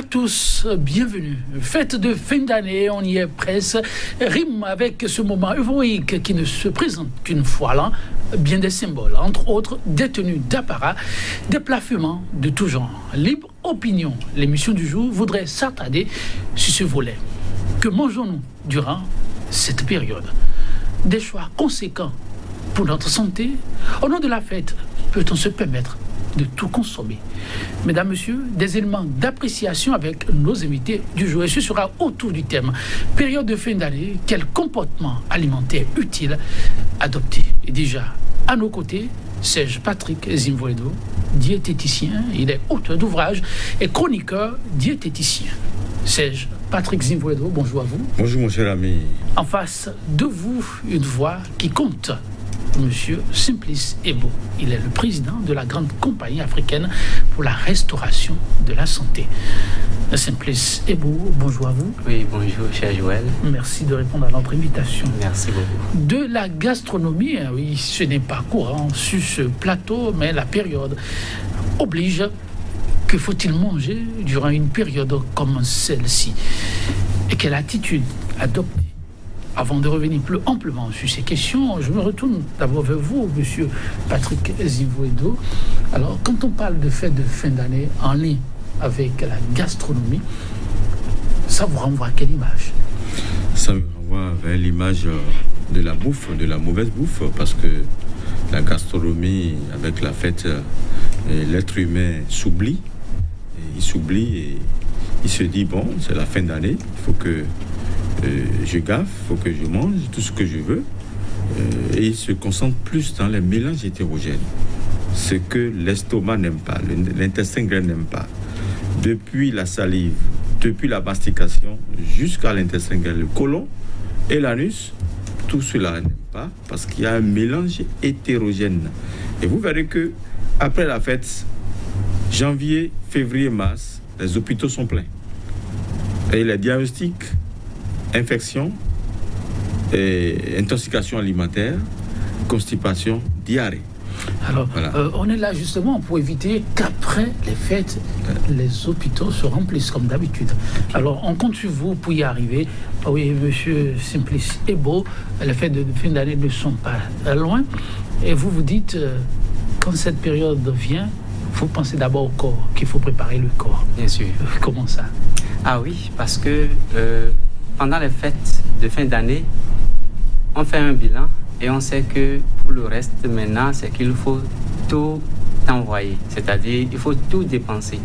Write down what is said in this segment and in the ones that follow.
à tous, bienvenue. Fête de fin d'année, on y est presque. Rime avec ce moment euphorique qui ne se présente qu'une fois l'an. Bien des symboles, entre autres des tenues d'apparat, des plats fumants de tout genre. Libre opinion, l'émission du jour voudrait s'attarder sur ce volet. Que mangeons-nous durant cette période? Des choix conséquents pour notre santé. Au nom de la fête, peut-on se permettre de tout consommer? Mesdames, Messieurs, des éléments d'appréciation avec nos invités du jour. Et ce sera autour du thème période de fin d'année, quel comportement alimentaire utile adopter? Et déjà, à nos côtés, Serge Patrick Zimvoedo, diététicien. Il est auteur d'ouvrages et chroniqueur diététicien. Serge Patrick Zimvoedo, bonjour à vous. Bonjour mon cher ami. En face de vous, une voix qui compte. Monsieur Simplice Ebo. Il est le président de la grande compagnie africaine pour la restauration de la santé. Simplice Ebo, bonjour à vous. Oui, bonjour, cher Joël. Merci de répondre à notre invitation. Merci beaucoup. De la gastronomie, oui, ce n'est pas courant sur ce plateau, mais la période oblige. Que faut-il manger durant une période comme celle-ci? Et quelle attitude adopter? Avant de revenir plus amplement sur ces questions, je me retourne d'abord vers vous, monsieur Patrick Zimvoedo. Alors, quand on parle de fête de fin d'année en lien avec la gastronomie, ça vous renvoie à quelle image? Ça me renvoie vers l'image de la bouffe, de la mauvaise bouffe, parce que la gastronomie, avec la fête, l'être humain s'oublie. Il s'oublie et il se dit, bon, c'est la fin d'année, il faut que je gaffe, il faut que je mange tout ce que je veux. Et il se concentre plus dans les mélanges hétérogènes. Ce que l'estomac n'aime pas, l'intestin grêle n'aime pas. Depuis la salive, depuis la mastication, jusqu'à l'intestin grêle, le côlon et l'anus, tout cela n'aime pas parce qu'il y a un mélange hétérogène. Et vous verrez que après la fête, janvier, février, mars, les hôpitaux sont pleins. Et les diagnostics, infection, intoxication alimentaire, constipation, diarrhée. Alors, voilà. On est là justement pour éviter qu'après les fêtes, les hôpitaux se remplissent comme d'habitude. Alors, on compte sur vous pour y arriver. Oui, monsieur Simplice Ebo, les fêtes de fin d'année ne sont pas loin. Et vous vous dites, quand cette période vient, il faut penser d'abord au corps, qu'il faut préparer le corps. Bien sûr. Comment ça? Ah oui, parce que pendant les fêtes de fin d'année, on fait un bilan et on sait que pour le reste maintenant, c'est qu'il faut tout envoyer. C'est-à-dire, il faut tout dépenser.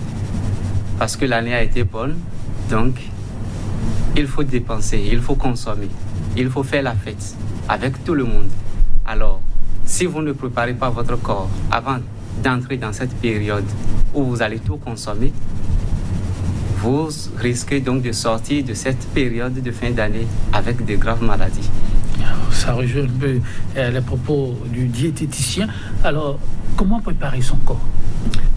Parce que l'année a été bonne, donc il faut dépenser, il faut consommer, il faut faire la fête avec tout le monde. Alors, si vous ne préparez pas votre corps avant d'entrer dans cette période où vous allez tout consommer, vous risquez donc de sortir de cette période de fin d'année avec de graves maladies. Ça rejoint un peu les propos du diététicien. Alors, comment préparer son corps?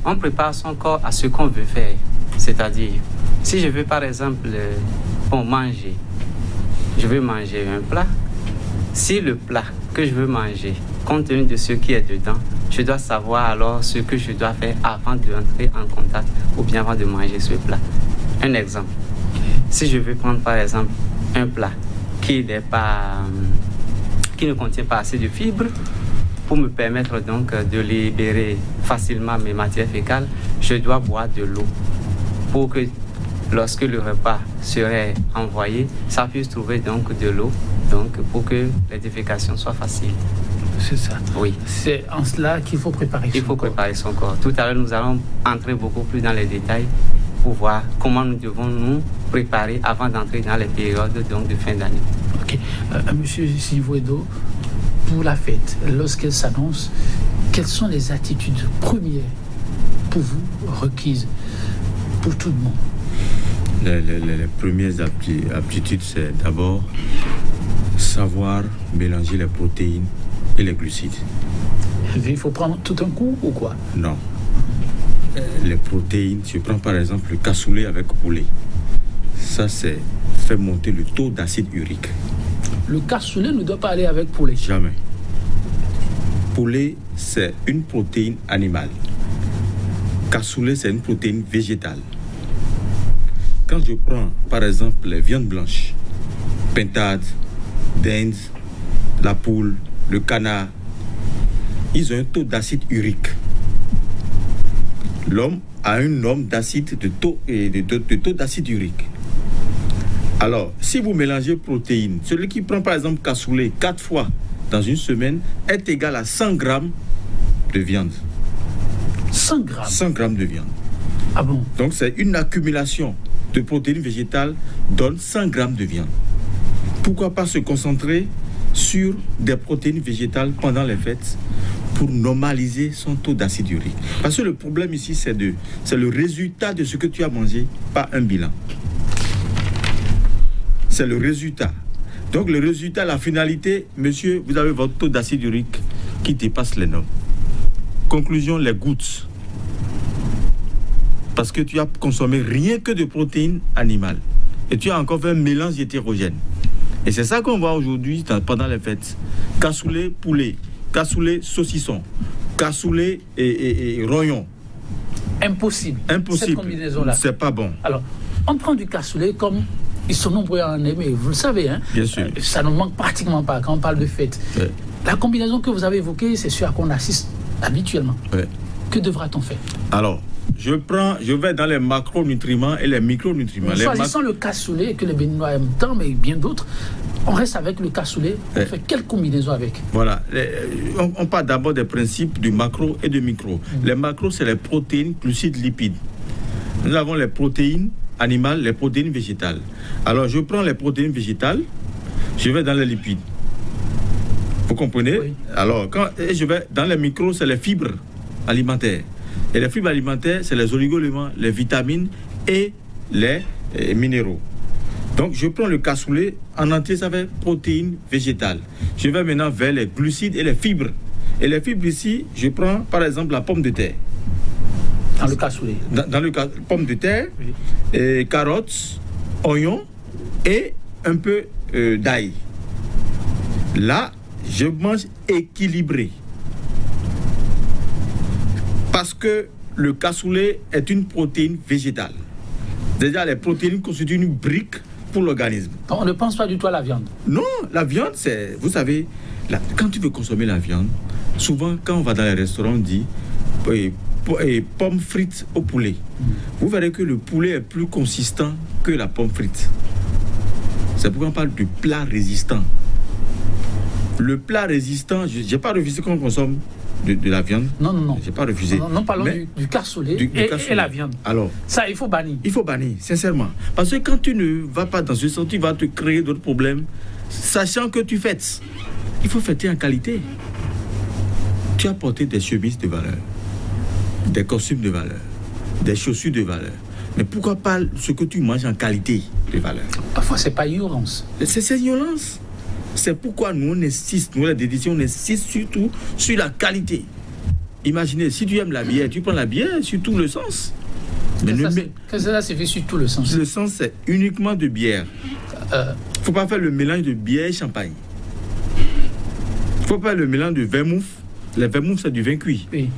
On prépare son corps à ce qu'on veut faire. C'est-à-dire, si je veux par exemple manger, je veux manger un plat. Si le plat que je veux manger, compte tenu de ce qui est dedans, je dois savoir alors ce que je dois faire avant d'entrer en contact ou bien avant de manger ce plat. Un exemple, si je veux prendre par exemple un plat qui ne contient pas assez de fibres pour me permettre donc de libérer facilement mes matières fécales, je dois boire de l'eau pour que lorsque le repas serait envoyé, ça puisse trouver donc de l'eau, donc pour que les défécations soient faciles. C'est ça. Oui. C'est en cela qu'il faut préparer son corps. Il faut préparer son corps. Tout à l'heure, nous allons entrer beaucoup plus dans les détails pour voir comment nous devons nous préparer avant d'entrer dans les périodes donc, de fin d'année. Ok. Monsieur Zimvoedo, pour la fête, lorsqu'elle s'annonce, quelles sont les attitudes premières pour vous requises pour tout le monde? Les premières aptitudes, c'est d'abord savoir mélanger les protéines et les glucides. Il faut prendre tout un coup ou quoi? Non. Les protéines, je prends par exemple le cassoulet avec poulet. Ça, c'est fait monter le taux d'acide urique. Le cassoulet ne doit pas aller avec poulet? Jamais. Poulet, c'est une protéine animale. Cassoulet, c'est une protéine végétale. quand je prends, par exemple, les viandes blanches, pintade, dinde, la poule, le canard, ils ont un taux d'acide urique. L'homme a un norme d'acide de taux d'acide urique. Alors, si vous mélangez protéines, celui qui prend par exemple cassoulet 4 fois dans une semaine est égal à 100 grammes de viande. 100 grammes 100 grammes de viande. Ah bon? Donc, c'est une accumulation de protéines végétales donne 100 grammes de viande. Pourquoi pas se concentrer sur des protéines végétales pendant les fêtes pour normaliser son taux d'acide urique? Parce que le problème ici, c'est le résultat de ce que tu as mangé, pas un bilan. C'est le résultat. Donc le résultat, la finalité, monsieur, vous avez votre taux d'acide urique qui dépasse les normes. Conclusion, les gouttes. Parce que tu as consommé rien que de protéines animales. Et tu as encore fait un mélange hétérogène. Et c'est ça qu'on voit aujourd'hui pendant les fêtes. Cassoulet, poulet, cassoulet, saucisson, cassoulet et rognon. Impossible. Impossible. Cette combinaison-là. C'est pas bon. Alors, on prend du cassoulet comme ils sont nombreux à en aimer, vous le savez. Hein? Bien sûr. Ça ne manque pratiquement pas quand on parle de fête. Ouais. La combinaison que vous avez évoquée, c'est ce à quoi on assiste habituellement. Ouais. Que devra-t-on faire? Alors, je vais dans les macronutriments et les micronutriments. Choisissons le cassoulet que les Béninois aiment tant, mais bien d'autres. On reste avec le cassoulet. On fait quelle combinaison avec? Voilà. On parle d'abord des principes du macro et du micro. Les macros, c'est les protéines, glucides, lipides. Nous avons les protéines animales, les protéines végétales. Alors, je prends les protéines végétales, je vais dans les lipides. Vous comprenez? Oui. Alors, et je vais dans les micros, c'est les fibres alimentaires. Et les fibres alimentaires, c'est les oligo-éléments, les vitamines et les minéraux. Donc, je prends le cassoulet, en entier, ça fait protéines végétales. Je vais maintenant vers les glucides et les fibres. Et les fibres ici, je prends par exemple la pomme de terre. Dans le cassoulet. Dans le pomme de terre, oui. Et carottes, oignons et un peu d'ail. Là, je mange équilibré. Parce que le cassoulet est une protéine végétale. Déjà, les protéines constituent une brique pour l'organisme. On ne pense pas du tout à la viande. Non, la viande, c'est... Vous savez, quand tu veux consommer la viande, souvent, quand on va dans les restaurants, on dit pommes frites au poulet. Vous verrez que le poulet est plus consistant que la pomme frite. C'est pourquoi on parle du plat résistant. Le plat résistant, je n'ai pas refusé qu'on consomme de la viande. Non, non, non. Je n'ai pas refusé. Non, parlons du cassoulet et la viande. Alors, ça, il faut bannir. Il faut bannir, sincèrement. Parce que quand tu ne vas pas dans ce sens, tu vas te créer d'autres problèmes. Sachant que tu fêtes, il faut fêter en qualité. Tu as porté des chemises de valeur, des costumes de valeur, des chaussures de valeur. Mais pourquoi pas ce que tu manges en qualité de valeur? Parfois, ce n'est pas ignorance. C'est ignorance. C'est pourquoi nous, on insiste, nous, la décision, on insiste surtout sur la qualité. Imaginez, si tu aimes la bière, tu prends la bière sur tout le sens. Mais qu'est-ce que ça c'est fait sur tout le sens? Le sens, c'est uniquement de bière. Il ne faut pas faire le mélange de bière et champagne. Il ne faut pas le mélange de vermouth. Le vermouth, c'est du vin cuit. Oui.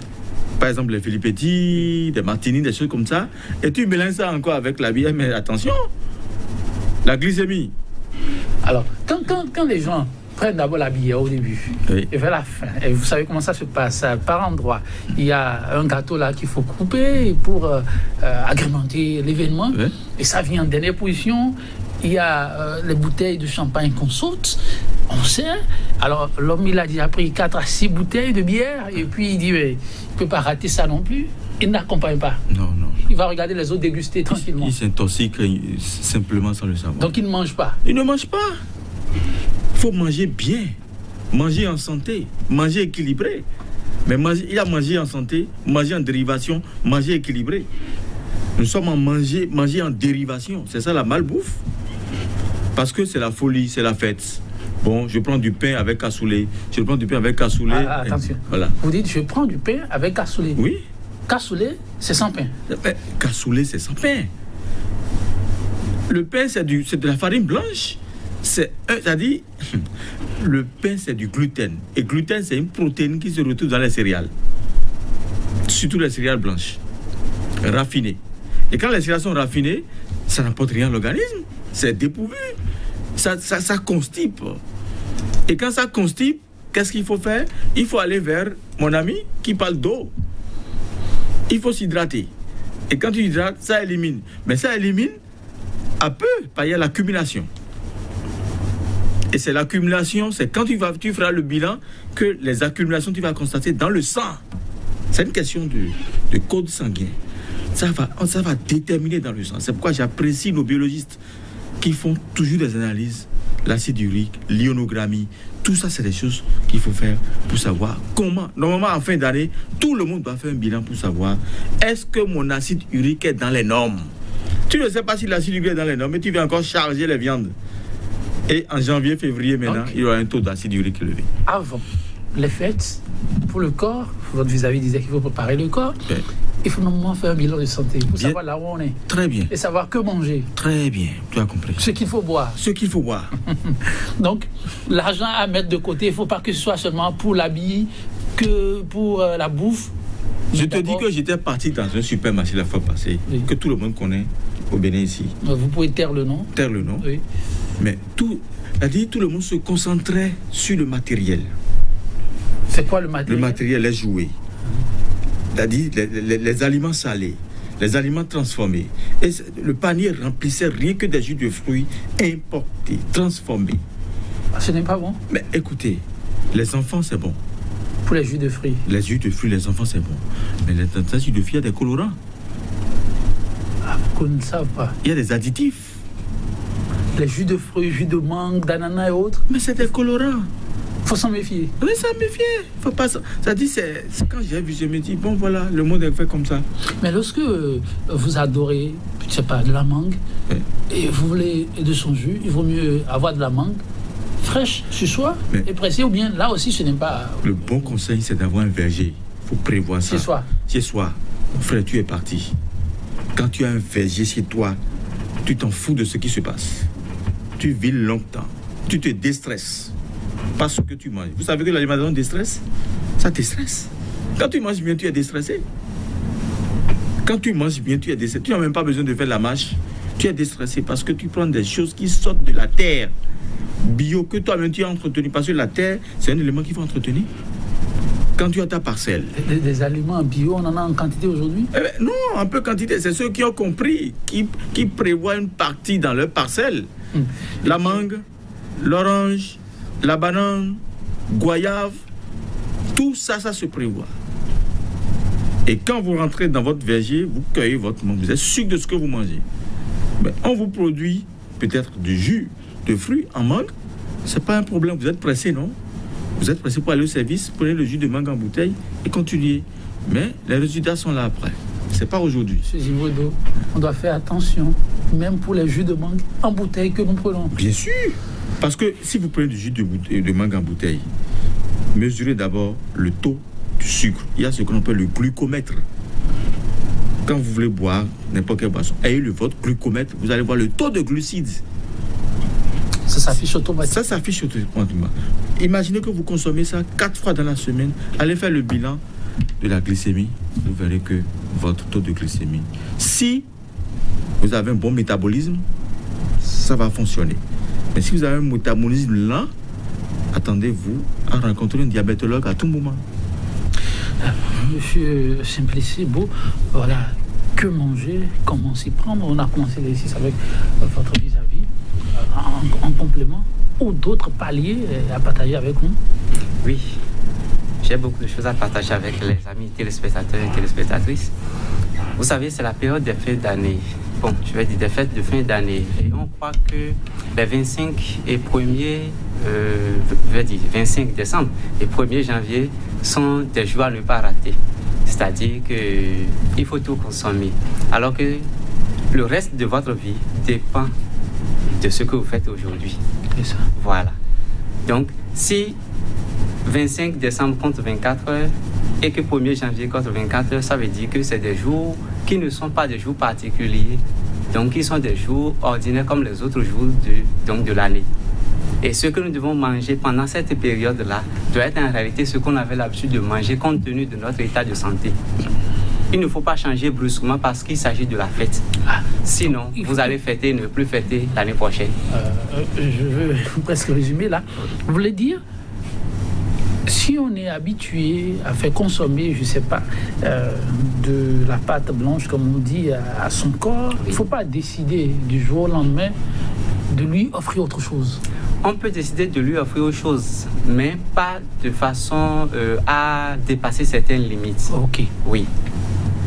Par exemple, les Filippetti, des martinis, des choses comme ça. Et tu mélanges ça encore avec la bière, mais attention, la glycémie. Alors, quand les gens prennent d'abord la bière au début, oui, et vers la fin, et vous savez comment ça se passe, par endroit, il y a un gâteau là qu'il faut couper pour agrémenter l'événement, oui, et ça vient en dernière position. Il y a les bouteilles de champagne qu'on saute, on sait. Alors, l'homme, il a déjà pris 4 à 6 bouteilles de bière, et puis il dit, mais il ne peut pas rater ça non plus. Il n'accompagne pas. Non, non. Il va regarder les autres déguster tranquillement. Il s'intoxique simplement sans le savoir. Donc il ne mange pas. Il ne mange pas. Il faut manger bien, manger en santé, manger équilibré. Mais il a mangé en santé, manger en dérivation, manger équilibré. Nous sommes en manger en dérivation. C'est ça la malbouffe. Parce que c'est la folie, c'est la fête. Bon, je prends du pain avec cassoulet. Je prends du pain avec cassoulet. Ah, attention. Voilà. Vous dites, je prends du pain avec cassoulet. Oui. Cassoulet, c'est sans pain. Cassoulet, c'est sans pain. Le pain, c'est de la farine blanche. C'est-à-dire, le pain, c'est du gluten. Et gluten, c'est une protéine qui se retrouve dans les céréales. Surtout les céréales blanches, raffinées. Et quand les céréales sont raffinées, ça n'apporte rien à l'organisme. C'est dépourvu. Ça constipe. Et quand ça constipe, qu'est-ce qu'il faut faire? Il faut aller vers mon ami qui parle d'eau. Il faut s'hydrater. Et quand tu hydrates, ça élimine. Mais ça élimine à peu, parce qu'il y a l'accumulation. Et c'est l'accumulation, c'est quand tu feras le bilan que les accumulations tu vas constater dans le sang. C'est une question de code sanguin. Ça va déterminer dans le sang. C'est pourquoi j'apprécie nos biologistes qui font toujours des analyses, l'acide urique, l'ionographie. Tout ça, c'est des choses qu'il faut faire pour savoir comment. Normalement, en fin d'année, tout le monde doit faire un bilan pour savoir est-ce que mon acide urique est dans les normes. Tu ne sais pas si l'acide urique est dans les normes, mais tu vas encore charger les viandes. Et en janvier, février, maintenant, il y aura un taux d'acide urique élevé. Avant les fêtes, pour le corps, votre vis-à-vis disait qu'il faut préparer le corps. Bien. Il faut normalement faire un bilan de santé pour savoir là où on est. Très bien. Et savoir que manger. Très bien, tu as compris. Ce qu'il faut boire. Ce qu'il faut boire. Donc, l'argent à mettre de côté, il ne faut pas que ce soit seulement pour l'habit, que pour la bouffe. Je te dis que j'étais parti dans un supermarché la fois passée, oui, que tout le monde connaît au Bénin ici. Vous pouvez taire le nom. Taire le nom. Oui. Mais tout le monde se concentrait sur le matériel. C'est quoi le matériel? Le matériel, les jouets. C'est-à-dire les aliments salés, les aliments transformés. Et le panier remplissait rien que des jus de fruits importés, transformés. Ce n'est pas bon? Mais écoutez, les enfants, c'est bon. Pour les jus de fruits? Les jus de fruits, les enfants, c'est bon. Mais les jus de fruits, il y a des colorants. Ah, beaucoup ne savent pas. Il y a des additifs. Les jus de fruits, jus de mangue, d'ananas et autres. Mais c'est des colorants. Faut s'en méfier. Oui, s'en méfier. Faut pas. Ça dit, c'est quand j'ai vu, je me dis bon voilà, le monde est fait comme ça. Mais lorsque vous adorez, je sais pas, de la mangue, oui, et vous voulez de son jus, il vaut mieux avoir de la mangue fraîche sur soi et pressée, ou bien là aussi ce n'est pas. Le bon conseil, c'est d'avoir un verger. Il faut prévoir ça. Chez soi. Frère, tu es parti. Quand tu as un verger chez toi, tu t'en fous de ce qui se passe. Tu vis longtemps. Tu te déstresses. Pas ce que tu manges. Vous savez que l'alimentation déstresse? Ça te stresse. Quand tu manges bien, tu es déstressé. Quand tu manges bien, tu es déstressé. Tu n'as même pas besoin de faire la marche. Tu es déstressé parce que tu prends des choses qui sortent de la terre. Bio, que toi-même tu as entretenu. Parce que la terre, c'est un élément qu'il faut entretenir. Quand tu as ta parcelle. Des aliments bio, on en a en quantité aujourd'hui? Non, en peu quantité. C'est ceux qui ont compris, qui prévoient une partie dans leur parcelle. La mangue, l'orange, la banane, goyave, tout ça, ça se prévoit. Et quand vous rentrez dans votre verger, vous cueillez votre mangue, vous êtes sûr de ce que vous mangez. Mais on vous produit peut-être du jus de fruits en mangue, c'est pas un problème, vous êtes pressé, non? Vous êtes pressé pour aller au service, prenez le jus de mangue en bouteille et continuez. Mais les résultats sont là après. C'est pas aujourd'hui. M. Givaudo, on doit faire attention, même pour les jus de mangue en bouteille que nous prenons. Bien sûr. Parce que si vous prenez du jus de mangue en bouteille, mesurez d'abord le taux du sucre. Il y a ce qu'on appelle le glucomètre. Quand vous voulez boire n'importe quelle boisson, ayez votre glucomètre, vous allez voir le taux de glucides. Ça s'affiche automatiquement. Ça s'affiche automatiquement. Imaginez que vous consommez ça 4 fois dans la semaine. Allez faire le bilan de la glycémie. Vous verrez que votre taux de glycémie, si vous avez un bon métabolisme, ça va fonctionner. Mais si vous avez un métabolisme lent, attendez-vous à rencontrer un diabétologue à tout moment. Monsieur Simplici, voilà, que manger, comment s'y prendre? On a commencé l'exercice avec votre vis-à-vis, en complément, ou d'autres paliers à partager avec nous? Oui, j'ai beaucoup de choses à partager avec les amis téléspectateurs et téléspectatrices. Vous savez, c'est la période des fêtes d'année. Bon, je vais dire des fêtes de fin d'année. Et on croit que les 25 et 25 décembre et 1er janvier sont des jours à ne pas rater. C'est-à-dire qu'il faut tout consommer. Alors que le reste de votre vie dépend de ce que vous faites aujourd'hui. C'est ça. Voilà. Donc, si 25 décembre contre 24 heures et que 1er janvier contre 24 heures, ça veut dire que c'est des jours qui ne sont pas des jours particuliers, donc qui sont des jours ordinaires comme les autres jours de l'année. Et ce que nous devons manger pendant cette période-là doit être en réalité ce qu'on avait l'habitude de manger compte tenu de notre état de santé. il ne faut pas changer brusquement parce qu'il s'agit de la fête. Sinon, vous allez fêter, ne plus fêter l'année prochaine. Je veux presque résumer là. Vous voulez dire, si on est habitué à faire consommer, je ne sais pas, de la pâte blanche, comme on dit, à son corps, il ne faut pas décider du jour au lendemain de lui offrir autre chose. On peut décider de lui offrir autre chose, mais pas de façon à dépasser certaines limites. Ok. Oui.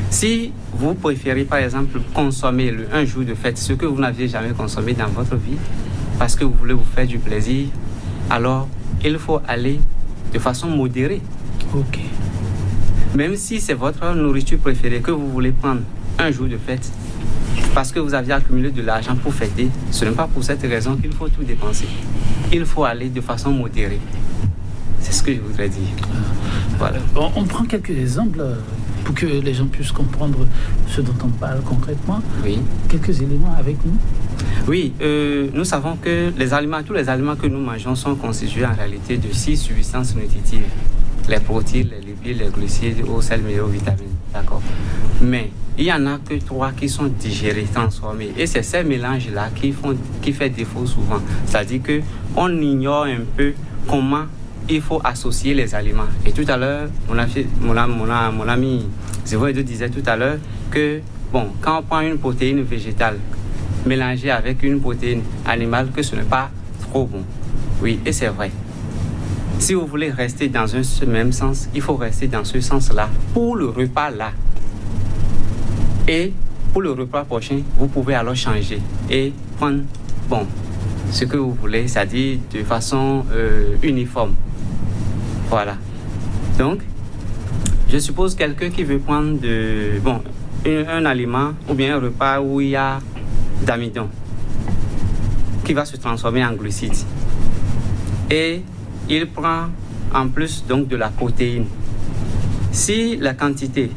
Si vous préférez, par exemple, consommer un jour de fête, ce que vous n'aviez jamais consommé dans votre vie, parce que vous voulez vous faire du plaisir, alors il faut aller de façon modérée. Ok. Même si c'est votre nourriture préférée que vous voulez prendre un jour de fête, parce que vous aviez accumulé de l'argent pour fêter, ce n'est pas pour cette raison qu'il faut tout dépenser. Il faut aller de façon modérée. C'est ce que je voudrais dire. Voilà. On prend quelques exemples pour que les gens puissent comprendre ce dont on parle concrètement. Oui. Quelques éléments avec nous. Oui, nous savons que tous les aliments que nous mangeons sont constitués en réalité de 6 substances nutritives. Les protéines, les lipides, les glucides, eau, sel, minéraux, vitamines. D'accord. Mais il y en a que 3 qui sont digérés, transformés. Et c'est ces mélanges-là qui fait défaut souvent. C'est-à-dire qu'on ignore un peu comment il faut associer les aliments. Et tout à l'heure, mon ami Zévoïdo disait tout à l'heure que, bon, quand on prend une protéine végétale mélangée avec une protéine animale, que ce n'est pas trop bon. Oui, et c'est vrai. Si vous voulez rester dans ce même sens, il faut rester dans ce sens-là pour le repas-là. Et pour le repas prochain, vous pouvez alors changer et prendre, bon, ce que vous voulez, c'est-à-dire de façon uniforme. Voilà. Donc, je suppose quelqu'un qui veut prendre un aliment ou bien un repas où il y a d'amidon qui va se transformer en glucides. Et il prend en plus donc de la protéine. Si la quantité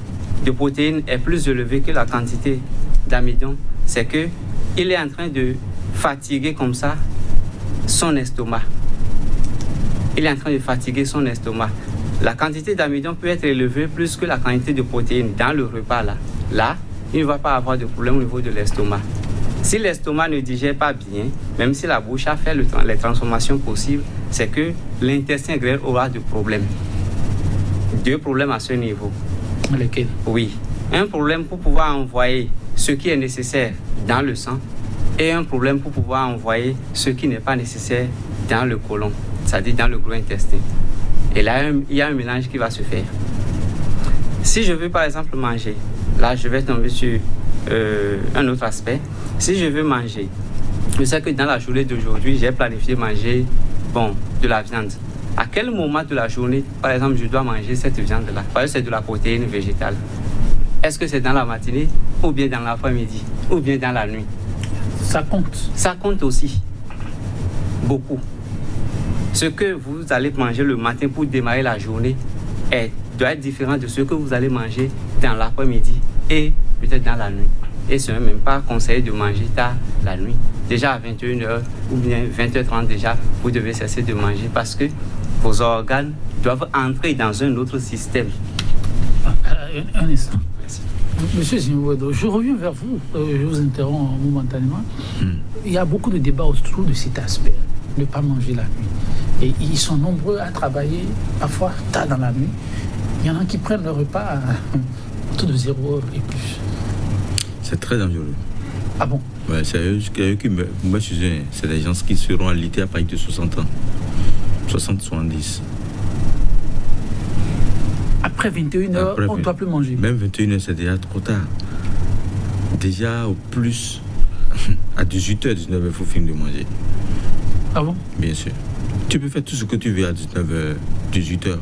de protéines est plus élevée que la quantité d'amidon, c'est que il est en train de fatiguer comme ça son estomac. Il est en train de fatiguer son estomac. La quantité d'amidon peut être élevée plus que la quantité de protéines dans le repas là. Là, il ne va pas avoir de problème au niveau de l'estomac. Si l'estomac ne digère pas bien, même si la bouche a fait les transformations possibles, c'est que l'intestin grêle aura de problèmes. 2 problèmes à ce niveau. Lesquels? Oui. Un problème pour pouvoir envoyer ce qui est nécessaire dans le sang et un problème pour pouvoir envoyer ce qui n'est pas nécessaire dans le côlon, c'est-à-dire dans le gros intestin. Et là, il y a un mélange qui va se faire. Si je veux par exemple manger, là je vais tomber sur un autre aspect. Si je veux manger, je sais que dans la journée d'aujourd'hui, j'ai planifié manger de la viande. À quel moment de la journée, par exemple, je dois manger cette viande-là? Parce que c'est de la protéine végétale. Est-ce que c'est dans la matinée ou bien dans l'après-midi ou bien dans la nuit? Ça compte. Ça compte aussi. Beaucoup. Ce que vous allez manger le matin pour démarrer la journée doit être différent de ce que vous allez manger dans l'après-midi et peut-être dans la nuit. Et ce n'est même pas conseillé de manger tard la nuit. Déjà à 21h ou bien 20h30 déjà, vous devez cesser de manger parce que vos organes doivent entrer dans un autre système. Un instant. Merci. Monsieur Zévoïdo, je reviens vers vous. Je vous interromps momentanément. Il y a beaucoup de débats autour de cet aspect, ne pas manger la nuit. Et ils sont nombreux à travailler, parfois tard dans la nuit. Il y en a qui prennent leur repas autour de 0h et plus. C'est très dangereux. Ah bon? Ouais, c'est eux qui me suivent. C'est des gens qui seront alités à partir de 60 ans. 60-70. Après 21h, on ne doit plus manger. Même 21h, c'est déjà trop tard. Déjà, au plus, à 18h, 19h, il faut finir de manger. Ah bon? Bien sûr. Tu peux faire tout ce que tu veux à 19h, 18h.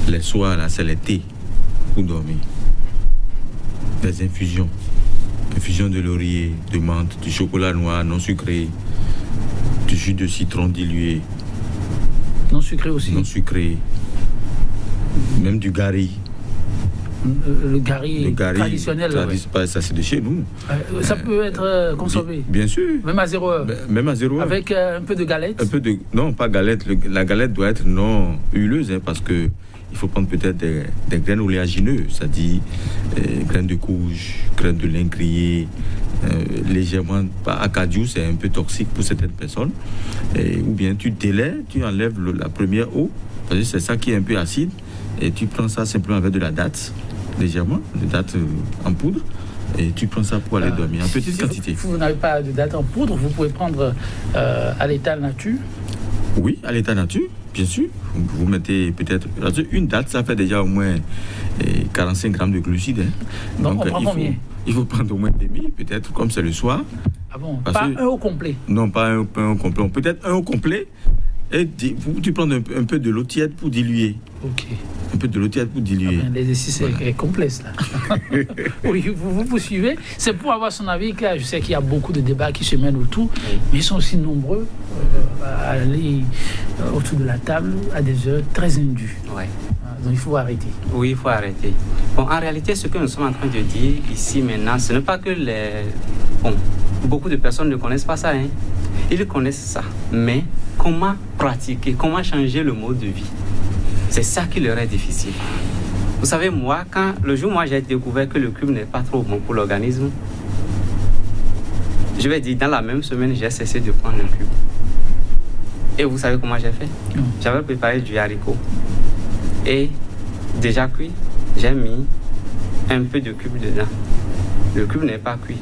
Les soirs, là, c'est les thés pour dormir. Des infusions. Infusion de laurier, de menthe, du chocolat noir non sucré, du jus de citron dilué. Non sucré aussi? Non sucré. Même du gari. Le gari traditionnel. Ça, c'est de chez nous. Ça peut être consommé? Bien sûr. Même à 0h? Même à 0h. Avec un peu de galette? Non, pas galette. La galette doit être non huileuse, parce que il faut prendre peut-être des graines oléagineuses, c'est-à-dire graines de courge, graines de lin grillé, légèrement, acajou, c'est un peu toxique pour certaines personnes. Ou bien tu délais, tu enlèves la première eau, parce que c'est ça qui est un peu acide, et tu prends ça simplement avec de la date, légèrement, de date en poudre, et tu prends ça pour aller dormir en petite quantité. Vous n'avez pas de date en poudre, vous pouvez prendre à l'état nature. Oui, à l'état nature, bien sûr. Vous mettez peut-être... Une date, ça fait déjà au moins 45 grammes de glucides. Hein. Donc on prend combien? Il faut prendre au moins demi, peut-être comme c'est le soir. Ah bon? Pas un au complet? Non, pas un au complet. Peut-être un au complet. Et tu prends un peu de l'eau tiède pour diluer. Ok. Un peu de l'eau tiède pour diluer. L'exercice est complexe, là. Oui, vous poursuivez. C'est pour avoir son avis, là, je sais qu'il y a beaucoup de débats qui se mènent autour, mais ils sont aussi nombreux à aller autour de la table à des heures très indues. Ouais. Donc il faut arrêter. Oui, il faut arrêter. Bon, en réalité, ce que nous sommes en train de dire ici maintenant, ce n'est pas que beaucoup de personnes ne connaissent pas ça. Hein. Ils connaissent ça. Mais comment pratiquer, comment changer le mode de vie? C'est ça qui leur est difficile. Vous savez, moi, le jour où j'ai découvert que le cube n'est pas trop bon pour l'organisme, je vais dire, dans la même semaine, j'ai cessé de prendre le cube. Et vous savez comment j'ai fait? J'avais préparé du haricot. Et déjà cuit, j'ai mis un peu de cube dedans. Le cube n'est pas cuit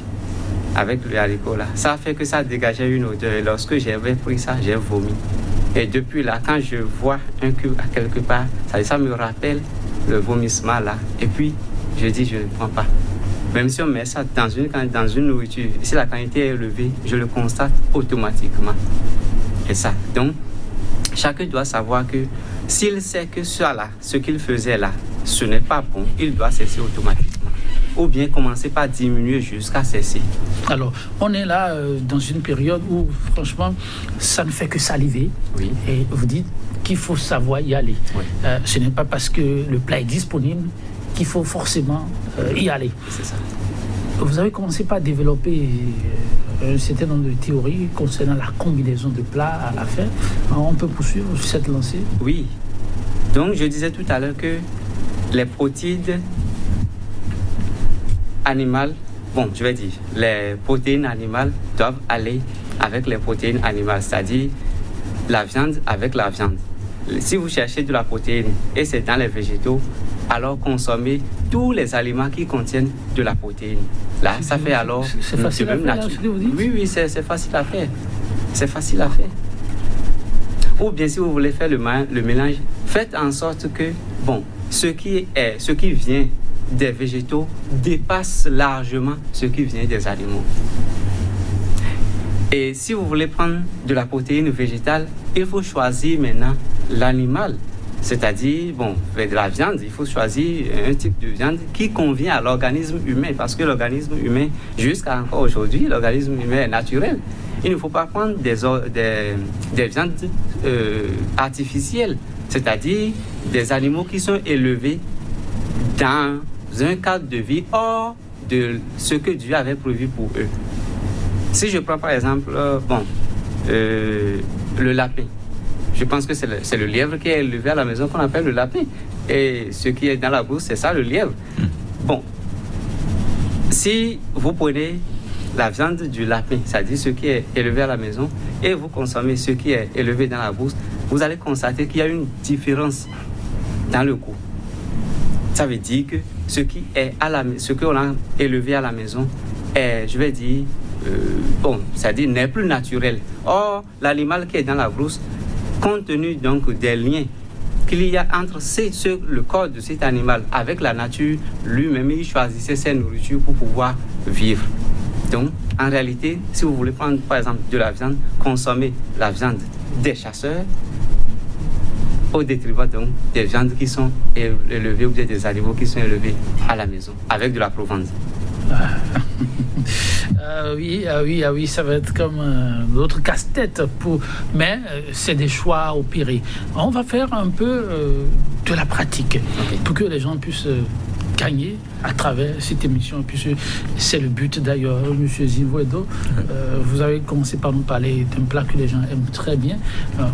avec le haricot là. Ça a fait que ça dégageait une odeur. Et lorsque j'avais pris ça, j'ai vomi. Et depuis là, quand je vois un cube à quelque part, ça me rappelle le vomissement là. Et puis, je dis, je ne prends pas. Même si on met ça dans une nourriture, si la quantité est élevée, je le constate automatiquement. Et ça. Donc, chacun doit savoir que s'il sait que ça là, ce qu'il faisait là, ce n'est pas bon, il doit cesser automatiquement. Ou bien commencer par diminuer jusqu'à cesser. Alors, on est là dans une période où, franchement, ça ne fait que saliver. Oui. Et vous dites qu'il faut savoir y aller. Oui. Ce n'est pas parce que le plat est disponible qu'il faut forcément y aller. C'est ça. Vous avez commencé par développer un certain nombre de théories concernant la combinaison de plats à faire. Alors, on peut poursuivre sur cette lancée? Oui. Donc, je disais tout à l'heure que les protéines animales, les protéines animales doivent aller avec les protéines animales, c'est-à-dire la viande avec la viande. Si vous cherchez de la protéine et c'est dans les végétaux, alors consommez tous les aliments qui contiennent de la protéine. Là, ça fait alors... C'est facile à faire, ce que vous dites? Oui, c'est facile à faire. C'est facile à faire. Ou bien si vous voulez faire le mélange, faites en sorte que, ce qui vient des végétaux dépasse largement ce qui vient des animaux. Et si vous voulez prendre de la protéine végétale, il faut choisir maintenant l'animal. C'est-à-dire, de la viande, il faut choisir un type de viande qui convient à l'organisme humain. Parce que l'organisme humain, jusqu'à encore aujourd'hui, l'organisme humain est naturel. Il ne faut pas prendre des viandes artificielles. C'est-à-dire des animaux qui sont élevés dans un cadre de vie hors de ce que Dieu avait prévu pour eux. Si je prends par exemple le lapin, je pense que c'est le lièvre qui est élevé à la maison qu'on appelle le lapin. Et ce qui est dans la brousse, c'est ça le lièvre. Si vous prenez la viande du lapin, c'est-à-dire ce qui est élevé à la maison, et vous consommez ce qui est élevé dans la brousse, vous allez constater qu'il y a une différence dans le goût. Ça veut dire que ce qu'on a élevé à la maison est, c'est-à-dire n'est plus naturel. Or, l'animal qui est dans la brousse, compte tenu donc des liens qu'il y a entre le corps de cet animal avec la nature, lui-même, il choisissait ses nourritures pour pouvoir vivre. Donc, en réalité, si vous voulez prendre, par exemple, de la viande, consommez la viande des chasseurs au détriment donc des viandes qui sont élevées ou bien des animaux qui sont élevés à la maison, avec de la provence. Oui, ça va être comme l'autre casse-tête. Mais c'est des choix opérés. On va faire un peu de la pratique pour que les gens puissent gagner à travers cette émission, puisque c'est le but d'ailleurs. Monsieur Zivoedo, vous avez commencé par nous parler d'un plat que les gens aiment très bien.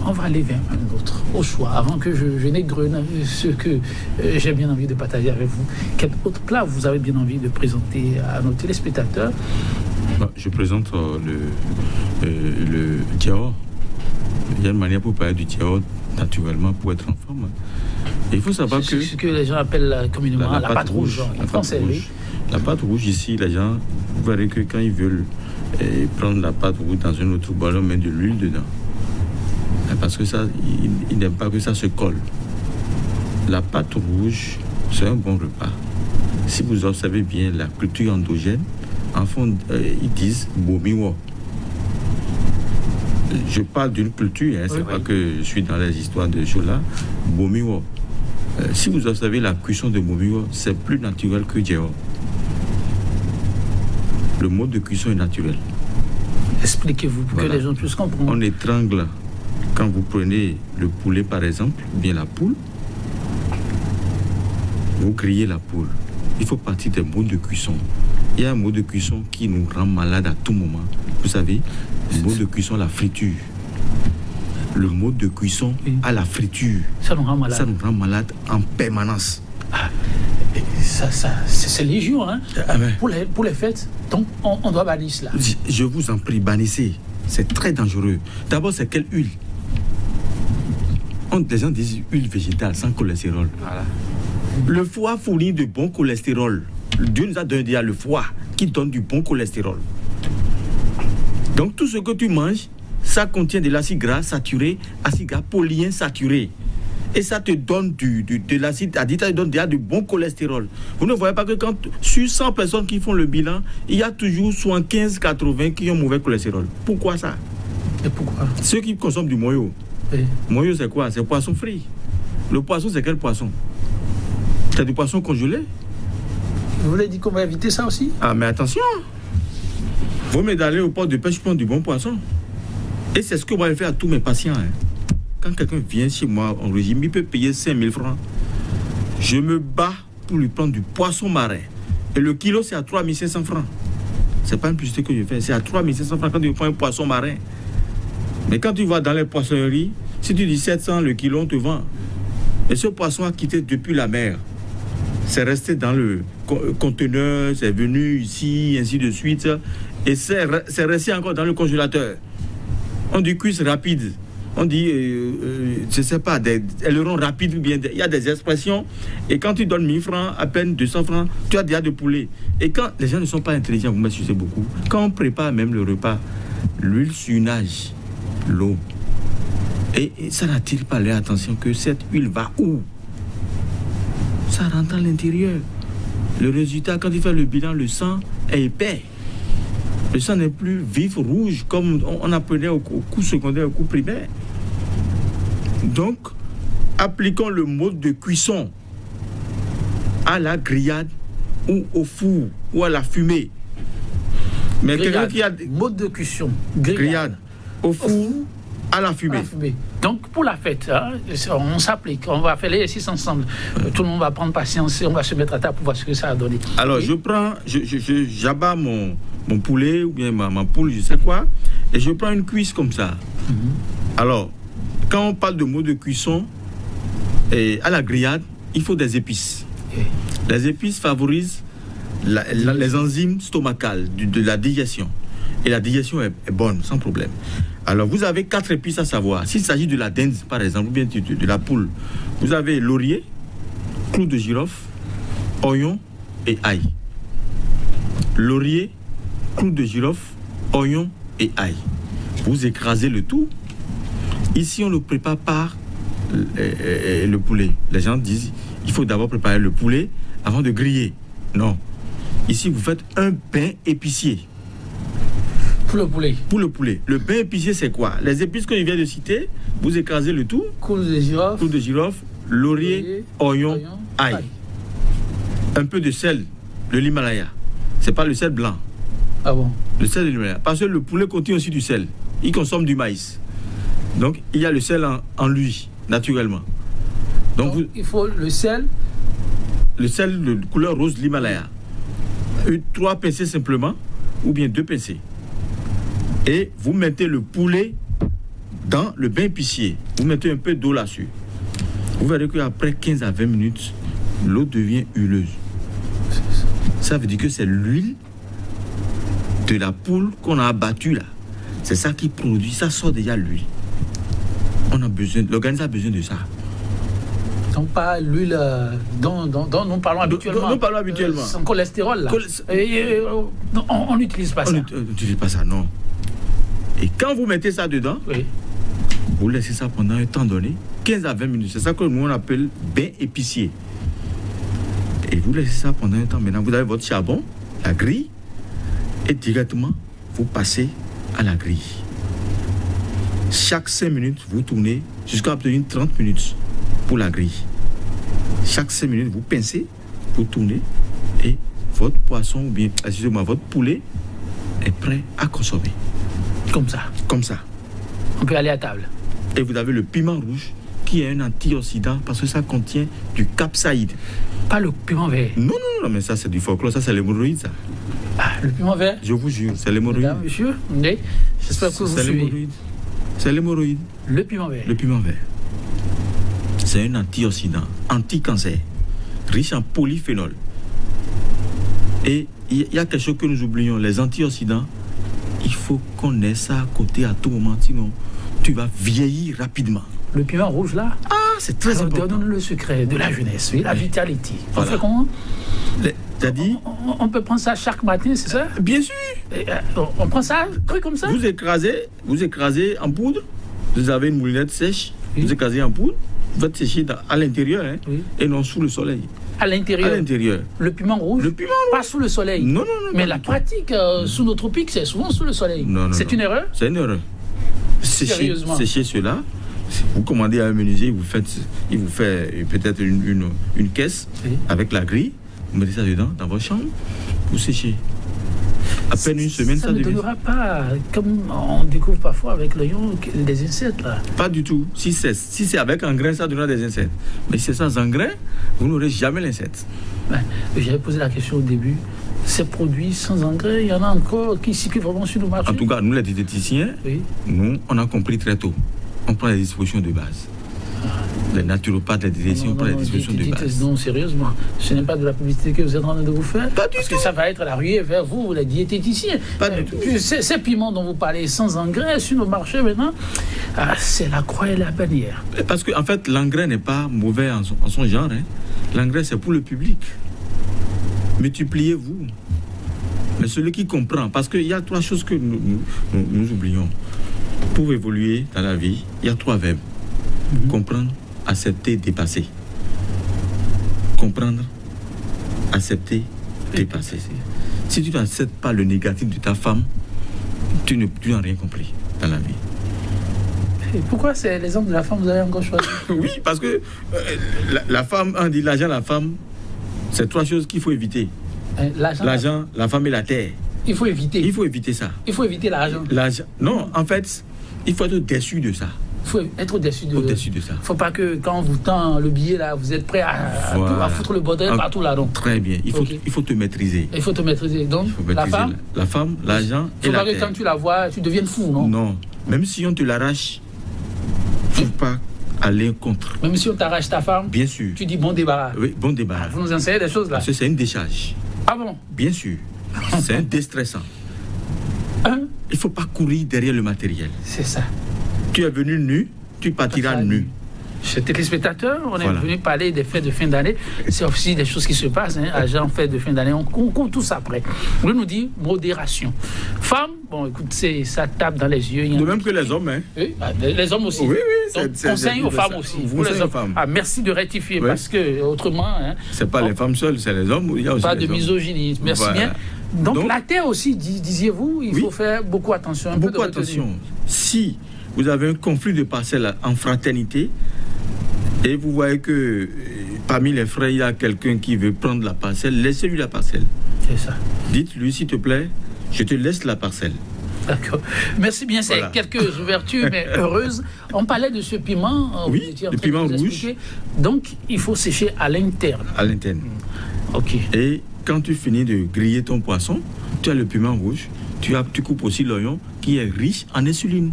On va aller vers un autre, au choix, avant que je n'égrene ce que j'ai bien envie de partager avec vous. Quel autre plat vous avez bien envie de présenter à nos téléspectateurs? Je présente le tiao. Il y a une manière pour parler du tiao naturellement pour être en forme. Et il faut savoir que... ce que les gens appellent communément la pâte rouge en français. Oui. La pâte rouge ici, les gens, vous verrez que quand ils veulent prendre la pâte rouge dans un autre bol, on met de l'huile dedans. Parce que ça, ils n'aiment pas que ça se colle. La pâte rouge, c'est un bon repas. Si vous observez bien la culture endogène, en fond, ils disent bomiwo. Je parle d'une culture, c'est pas que je suis dans les histoires de Jola. Bomiwo. Si vous observez la cuisson de bomiwo, c'est plus naturel que djeo. Le mode de cuisson est naturel. Expliquez-vous pour que les gens puissent comprendre. On étrangle quand vous prenez le poulet par exemple, ou bien la poule. Vous grillez la poule. Il faut partir des modes de cuisson. Il y a un mode de cuisson qui nous rend malade à tout moment. Vous savez, le mode de cuisson, la friture. Le mode de cuisson à la friture. Ça nous rend malade. Ça nous rend malade en permanence. C'est légion, hein? Pour les fêtes. Donc, on doit bannir cela. Je vous en prie, bannissez. C'est très dangereux. D'abord, c'est quelle huile? Les gens disent huile végétale sans cholestérol. Voilà. Le foie fournit de bon cholestérol. Dieu nous a donné déjà le foie qui donne du bon cholestérol. Donc tout ce que tu manges, ça contient de l'acide gras saturé, acide gras polyinsaturé. Et ça te donne de l'acide additif, ça te donne déjà du bon cholestérol. Vous ne voyez pas que quand sur 100 personnes qui font le bilan, il y a toujours 75-80 qui ont mauvais cholestérol. Pourquoi ça? Et pourquoi? Ceux qui consomment du moyo. Moyo c'est quoi? C'est poisson frit. Le poisson c'est quel poisson? C'est du poisson congelé. Vous voulez dire qu'on va éviter ça aussi? Ah, mais attention! Vous m'aidez d'aller au port de pêche, je prends du bon poisson. Et c'est ce que moi je fais à tous mes patients. Quand quelqu'un vient chez moi en régime, il peut payer 5 000 francs. Je me bats pour lui prendre du poisson marin. Et le kilo, c'est à 3 500 francs. C'est pas une publicité que je fais, c'est à 3 500 francs quand tu prends un poisson marin. Mais quand tu vas dans les poissonneries, si tu dis 700 le kilo, on te vend. Et ce poisson a quitté depuis la mer. C'est resté dans le conteneur, c'est venu ici, ainsi de suite. Et c'est resté encore dans le congélateur. On dit cuisse rapide. On dit, je ne sais pas, des ailerons rapides ou bien... Il y a des expressions. Et quand tu donnes 1000 francs, à peine 200 francs, tu as déjà de poulet. Et quand les gens ne sont pas intelligents, vous m'excusez beaucoup, quand on prépare même le repas, l'huile surnage, l'eau. Et ça n'attire pas leur attention que cette huile va où? Ça rentre à l'intérieur. Le résultat, quand il fait le bilan, le sang est épais. Le sang n'est plus vif, rouge, comme on apprenait au cours secondaire, au cours primaire. Donc, appliquons le mode de cuisson à la grillade ou au four ou à la fumée. Mais quelqu'un qui a... Mode de cuisson. Grillade. Au four, à la fumée. Donc, pour la fête, hein, on s'applique. On va faire l'exercice ensemble. Tout le monde va prendre patience et on va se mettre à table pour voir ce que ça a donné. Alors, j'abats mon poulet ou bien ma poule, je sais quoi, et je prends une cuisse comme ça. Alors, quand on parle de mode de cuisson, à la grillade, il faut des épices. Les épices favorisent les enzymes stomacales de la digestion. Et la digestion est bonne, sans problème. Alors, vous avez 4 épices à savoir. S'il s'agit de la dinde, par exemple, ou bien de la poule, vous avez laurier, clou de girofle, oignon et ail. Laurier, clou de girofle, oignon et ail. Vous écrasez le tout. Ici, on ne prépare pas le poulet. Les gens disent il faut d'abord préparer le poulet avant de griller. Non. Ici, vous faites un bain épicier. Pour le poulet. Pour le poulet. Le bain épicier, c'est quoi? Les épices que je viens de citer, vous écrasez le tout. Clou de girofle, laurier, oignon, ail. Un peu de sel de l'Himalaya. C'est pas le sel blanc. Ah bon? Le sel de l'Himalaya. Parce que le poulet contient aussi du sel. Il consomme du maïs. Donc, il y a le sel en lui, naturellement. Donc il faut le sel le sel de couleur rose l'Himalaya. 3 pincées simplement, ou bien 2 pincées. Et vous mettez le poulet dans le bain épicier. Vous mettez un peu d'eau là-dessus. Vous verrez qu'après 15 à 20 minutes, l'eau devient huileuse. Ça veut dire que c'est l'huile de la poule qu'on a abattue là. C'est ça qui produit, ça sort déjà l'huile. L'organisme a besoin de ça. Donc pas l'huile dont nous parlons habituellement. Nous parlons habituellement. Sans cholestérol là. On n'utilise pas ça. On n'utilise pas ça, non. Et quand vous mettez ça dedans, oui, vous laissez ça pendant un temps donné, 15 à 20 minutes. C'est ça que nous on appelle bain épicier. Et vous laissez ça pendant un temps. Maintenant, vous avez votre charbon, la grille, et directement, vous passez à la grille. Chaque 5 minutes, vous tournez jusqu'à obtenir 30 minutes pour la grille. Chaque 5 minutes, vous pincez, vous tournez, et votre poisson, ou bien, excusez-moi, votre poulet est prêt à consommer. Comme ça. Comme ça. On peut aller à table. Et vous avez le piment rouge, qui est un antioxydant, parce que ça contient du capsaïde. Pas le piment vert. Non, mais ça c'est du folklore, ça c'est l'hémorroïde, ça. Ah, le piment vert? Je vous jure, c'est l'hémorroïde. Mesdames, monsieur, j'espère que vous suivez. C'est l'hémorroïde. Le piment vert. Le piment vert. C'est un antioxydant, anti-cancer, riche en polyphénol. Et il y a quelque chose que nous oublions, les antioxydants, il faut qu'on ait ça à côté à tout moment, sinon tu vas vieillir rapidement. Le piment rouge là? Ah, c'est très important. Donne le secret de la jeunesse, oui, la vitalité. Voilà. On fait comment? T'as dit? On peut prendre ça chaque matin, c'est ça? Bien sûr. On prend ça, truc comme ça? Vous écrasez en poudre. Vous avez une moulinette sèche. Oui. Vous écrasez en poudre. Vous faites sécher à l'intérieur, hein, oui, et non sous le soleil. À l'intérieur? À l'intérieur. Le piment rouge? Le piment rouge. Pas sous le soleil? Non. Mais la pratique sous nos tropiques, c'est souvent sous le soleil. Non. C'est une erreur? C'est une erreur. Sérieusement? Séchez cela. Vous commandez à un menuisier, il vous fait peut-être une caisse, oui, avec la grille. Vous mettez ça dedans, dans votre chambre, vous séchez. À peine une semaine, ça ne donnera pas, comme on découvre parfois avec l'oignon, des insectes là. Pas du tout. Si c'est avec engrais, ça donnera des insectes. Mais si c'est sans engrais, vous n'aurez jamais l'insecte. J'avais posé la question au début. Ces produits sans engrais, il y en a encore qui circulent vraiment sur le marché? En tout cas, nous les diététiciens, oui, nous, on a compris très tôt. On prend les dispositions de base. Les naturopathes, les diététiciens, on prend les dispositions de base. Non, sérieusement, ce n'est pas de la publicité que vous êtes en train de vous faire. Pas du tout. Parce que ça va être la ruée vers vous, les diététiciens. Pas du tout. Ces piments dont vous parlez sans engrais sur nos marchés maintenant, c'est la croix et la bannière. Parce qu'en fait, l'engrais n'est pas mauvais en son genre. Hein. L'engrais, c'est pour le public. Multipliez-vous. Mais celui qui comprend, parce qu'il y a 3 choses que nous oublions. Pour évoluer dans la vie, il y a 3 verbes. Comprendre, accepter, dépasser. Comprendre, accepter, dépasser. Si tu n'acceptes pas le négatif de ta femme, tu n'as rien compris dans la vie. Et pourquoi c'est l'exemple de la femme que vous avez encore choisi? Oui, parce que la femme, on dit l'argent, la femme, c'est 3 choses qu'il faut éviter. L'argent, la femme et la terre. Il faut éviter. Il faut éviter ça. Il faut éviter l'argent. Non, en fait, il faut être déçu de ça. Il faut être déçu de ça. Il ne faut pas que quand on vous tend le billet, là, vous êtes prêt à foutre le bordel partout là. Donc. Très bien. Il faut te maîtriser. Il faut te maîtriser. Donc, la femme, l'argent et la terre. Il faut pas que quand tu la vois, tu deviennes fou, non? Non. Même si on te l'arrache, il ne faut pas aller contre. Même si on t'arrache ta femme, bien sûr, tu dis bon débarras. Oui, bon débarras. Vous nous enseignez des choses là. Parce que c'est une décharge. Ah bon? Bien sûr. C'est un déstressant. Il ne faut pas courir derrière le matériel. C'est ça. Tu es venu nu, tu partiras nu. Chers téléspectateurs, on est venu parler des fêtes de fin d'année. C'est aussi des choses qui se passent. Agent fête de fin d'année, on compte tout ça après. On nous dit modération. Femme, bon, écoute, ça tape dans les yeux. De même que les hommes, hein. Oui, les hommes aussi. Oui. Donc, conseil aux femmes aussi. Conseil aux femmes. Merci de rectifier, parce que autrement. C'est pas les femmes seules, c'est les hommes. Il y a aussi pas de misogynie. Merci bien. Donc, la terre aussi, disiez-vous, il faut faire beaucoup attention. Beaucoup attention. Si vous avez un conflit de parcelles en fraternité et vous voyez que parmi les frères, il y a quelqu'un qui veut prendre la parcelle, laissez-lui la parcelle. C'est ça. Dites-lui, s'il te plaît, je te laisse la parcelle. D'accord. Merci bien, c'est quelques ouvertures, mais heureuses. On parlait de ce piment. Oui, le piment rouge. Donc, il faut sécher à l'interne. À l'interne. OK. Et quand tu finis de griller ton poisson, tu as le piment rouge. Tu coupes aussi l'oignon qui est riche en insuline.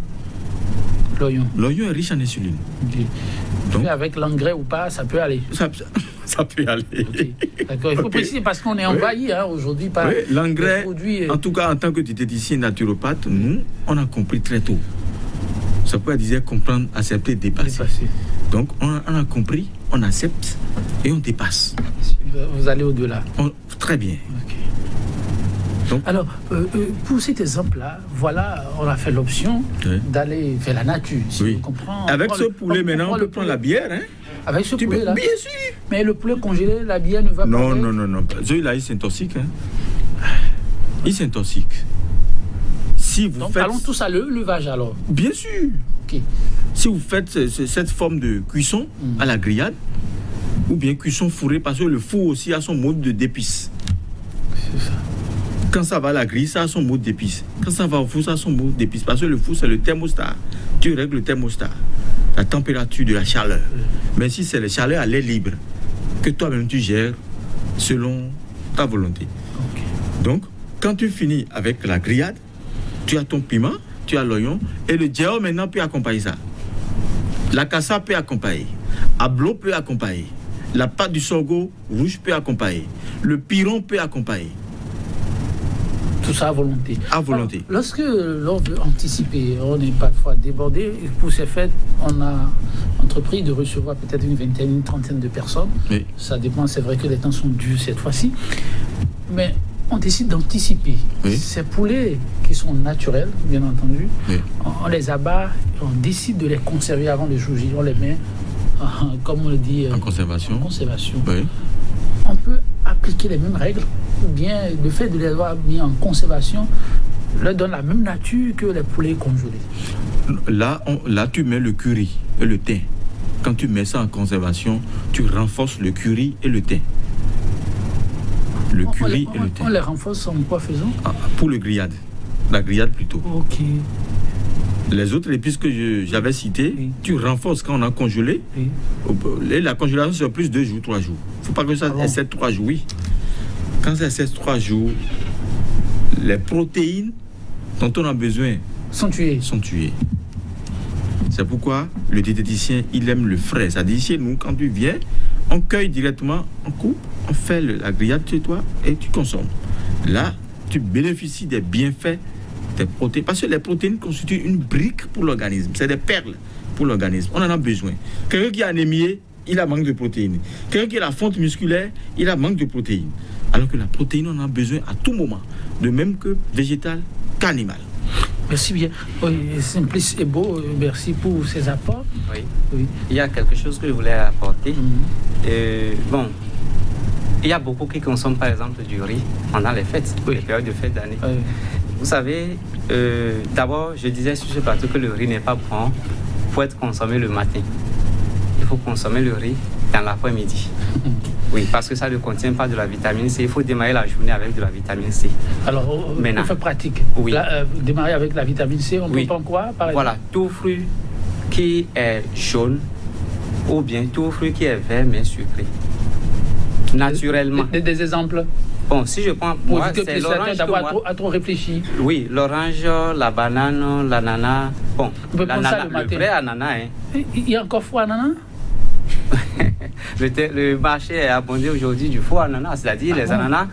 L'oignon. L'oignon est riche en insuline. Okay. Donc, avec l'engrais ou pas, ça peut aller. Ça peut aller. Okay. D'accord. Il faut préciser parce qu'on est envahi aujourd'hui par l'engrais. Produits. En tout cas, en tant que diététicien naturopathe, nous, on a compris très tôt. Ça peut dire comprendre, accepter, dépasser. Donc, on a compris, on accepte et on dépasse. Vous allez au-delà. Très bien. Okay. Donc, alors, pour cet exemple-là, voilà, on a fait l'option d'aller vers la nature. Si on comprend. Avec ce poulet, maintenant, on peut prendre la bière. Hein? Avec ce poulet-là. Bien sûr. Mais le poulet congelé, la bière ne va pas. Non. Celui-là, il s'intoxique. Hein? Il s'intoxique. Si vous faites... allons tous à l'élevage alors. Bien sûr. Okay. Si vous faites cette forme de cuisson à la grillade, ou bien cuisson fourrée, parce que le four aussi a son mode d'épices. C'est ça. Quand ça va à la grille, ça a son mode d'épices. Quand ça va au four, ça a son mode d'épices. Parce que le four, c'est le thermostat. Tu règles le thermostat, la température de la chaleur. Mais si c'est la chaleur à l'air libre, que toi-même tu gères selon ta volonté. Okay. Donc, quand tu finis avec la grillade, tu as ton piment, tu as l'oignon, et le djao maintenant peut accompagner ça. La cassa peut accompagner. Ablo peut accompagner. La pâte du sorgho rouge peut accompagner. Le piron peut accompagner. Tout ça à volonté. À volonté. Alors, lorsque l'on veut anticiper, on est parfois débordé. Pour ces fêtes, on a entrepris de recevoir peut-être une vingtaine, une trentaine de personnes. Oui. Ça dépend, c'est vrai que les temps sont durs cette fois-ci. Mais on décide d'anticiper. Oui. Ces poulets qui sont naturels, bien entendu, oui. On les abat, on décide de les conserver avant le jour J. On les met, comme on le dit, en conservation. Oui. On peut appliquer les mêmes règles, ou bien le fait de les avoir mis en conservation leur donne la même nature que les poulets congelés. Là, tu mets le curry et le thym. Quand tu mets ça en conservation, tu renforces le curry et le thym. Le curry et le thym. On les renforce en quoi faisant? Pour le grillade. La grillade plutôt. Ok. Les autres épices que j'avais citées, oui. Tu renforces quand on a congelé. Oui. Et la congélation, c'est plus 2 jours, 3 jours. Il ne faut pas que ça excède 3 jours, oui. Quand ça excède 3 jours, les protéines dont on a besoin sont tuées. C'est pourquoi le diététicien, il aime le frais. C'est-à-dire, chez nous, quand tu viens, on cueille directement, on coupe, on fait la grillade chez toi et tu consommes. Là, tu bénéficies des bienfaits des protéines, parce que les protéines constituent une brique pour l'organisme. C'est des perles pour l'organisme. On en a besoin. Quelqu'un qui est anémié, il a manque de protéines. Quelqu'un qui a la fonte musculaire, il a manque de protéines. Alors que la protéine, on en a besoin à tout moment. De même que végétal qu'animal. Merci bien. Oui, Simplice et Beau, merci pour ces apports. Oui. Il y a quelque chose que je voulais apporter. Bon, il y a beaucoup qui consomment par exemple du riz pendant les fêtes, les périodes de fêtes d'année. Vous savez, d'abord, je disais sur ce plateau que le riz n'est pas bon pour être consommé le matin. Il faut consommer le riz dans l'après-midi. Oui, parce que ça ne contient pas de la vitamine C. Il faut démarrer la journée avec de la vitamine C. Alors, on fait pratique. Oui. Démarrer avec la vitamine C, on peut prendre quoi, par exemple? Voilà, tout fruit qui est jaune ou bien tout fruit qui est vert mais sucré. Naturellement. Des exemples? Bon, si je prends, moi, c'est l'orange d'avoir trop réfléchi. Oui, l'orange, la banane, l'ananas. Bon, on peut prendre ça le vrai ananas. Hein. Il y a encore faux ananas? Le marché est abondé aujourd'hui du faux ananas, c'est-à-dire les ananas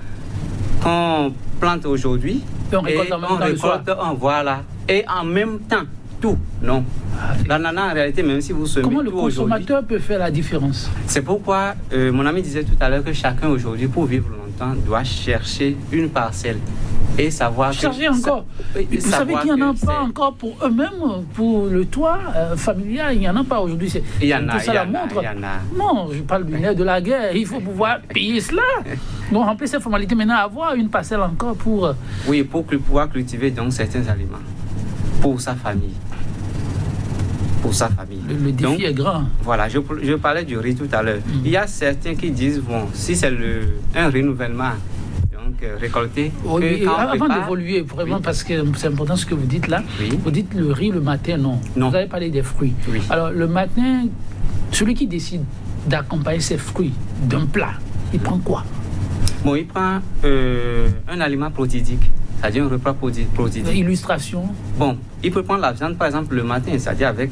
qu'on plante aujourd'hui et on récolte voilà. Et en même temps, tout, non. L'ananas, en réalité, même si vous semez comment tout le consommateur peut faire la différence? C'est pourquoi mon ami disait tout à l'heure que chacun aujourd'hui, pour vivre longtemps, doit chercher une parcelle et savoir chercher encore. Vous savez qu'il n'y en a pas encore pour eux-mêmes, pour le toit familial, il n'y en a pas aujourd'hui. Il y en a, Non, je parle du nerf de la guerre. Il faut pouvoir payer cela. Donc, remplir ces formalités maintenant, avoir une parcelle encore pour... Oui, pour pouvoir cultiver donc certains aliments pour sa famille. Pour sa famille. Le défi donc, est grand. Voilà, je parlais du riz tout à l'heure. Il y a certains qui disent, bon, si c'est un renouvellement, donc récolté. Oui, avant d'évoluer, vraiment, oui. parce que c'est important ce que vous dites là, oui. vous dites le riz le matin, non. Vous avez parlé des fruits. Oui. Alors, le matin, celui qui décide d'accompagner ses fruits d'un plat, il prend quoi? Bon, il prend un aliment protidique, c'est-à-dire un repas protidique. Illustration. Bon, il peut prendre la viande, par exemple, le matin, c'est-à-dire avec...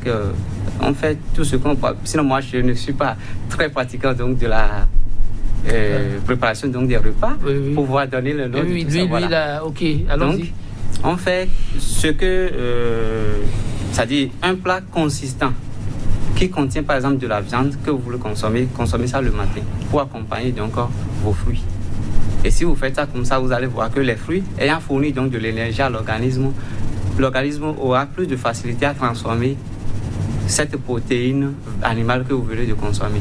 on fait tout ce qu'on peut. Sinon, moi, je ne suis pas très pratiquant donc, de la préparation donc, des repas pour pouvoir donner le nom de tout ça. Voilà. Là, ok, allons-y. Donc, on fait ce que... c'est-à-dire un plat consistant qui contient, par exemple, de la viande que vous voulez consommer ça le matin pour accompagner donc vos fruits. Et si vous faites ça comme ça, vous allez voir que les fruits, ayant fourni donc de l'énergie à l'organisme aura plus de facilité à transformer cette protéine animale que vous venez de consommer.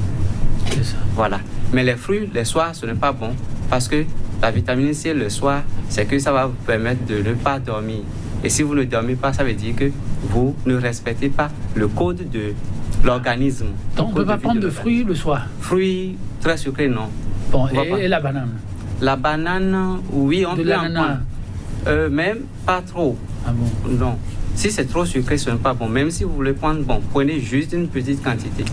C'est ça. Voilà. Mais les fruits, les soirs, ce n'est pas bon parce que la vitamine C, le soir, c'est que ça va vous permettre de ne pas dormir. Et si vous ne dormez pas, ça veut dire que vous ne respectez pas le code de l'organisme. Donc, on ne peut pas prendre de fruits le soir? Fruits très sucrés, non. Bon, et la banane? La banane, oui, on peut en prendre. Même pas trop. Ah bon? Non. Si c'est trop sucré, ce n'est pas bon. Même si vous voulez prendre, bon, prenez juste une petite quantité.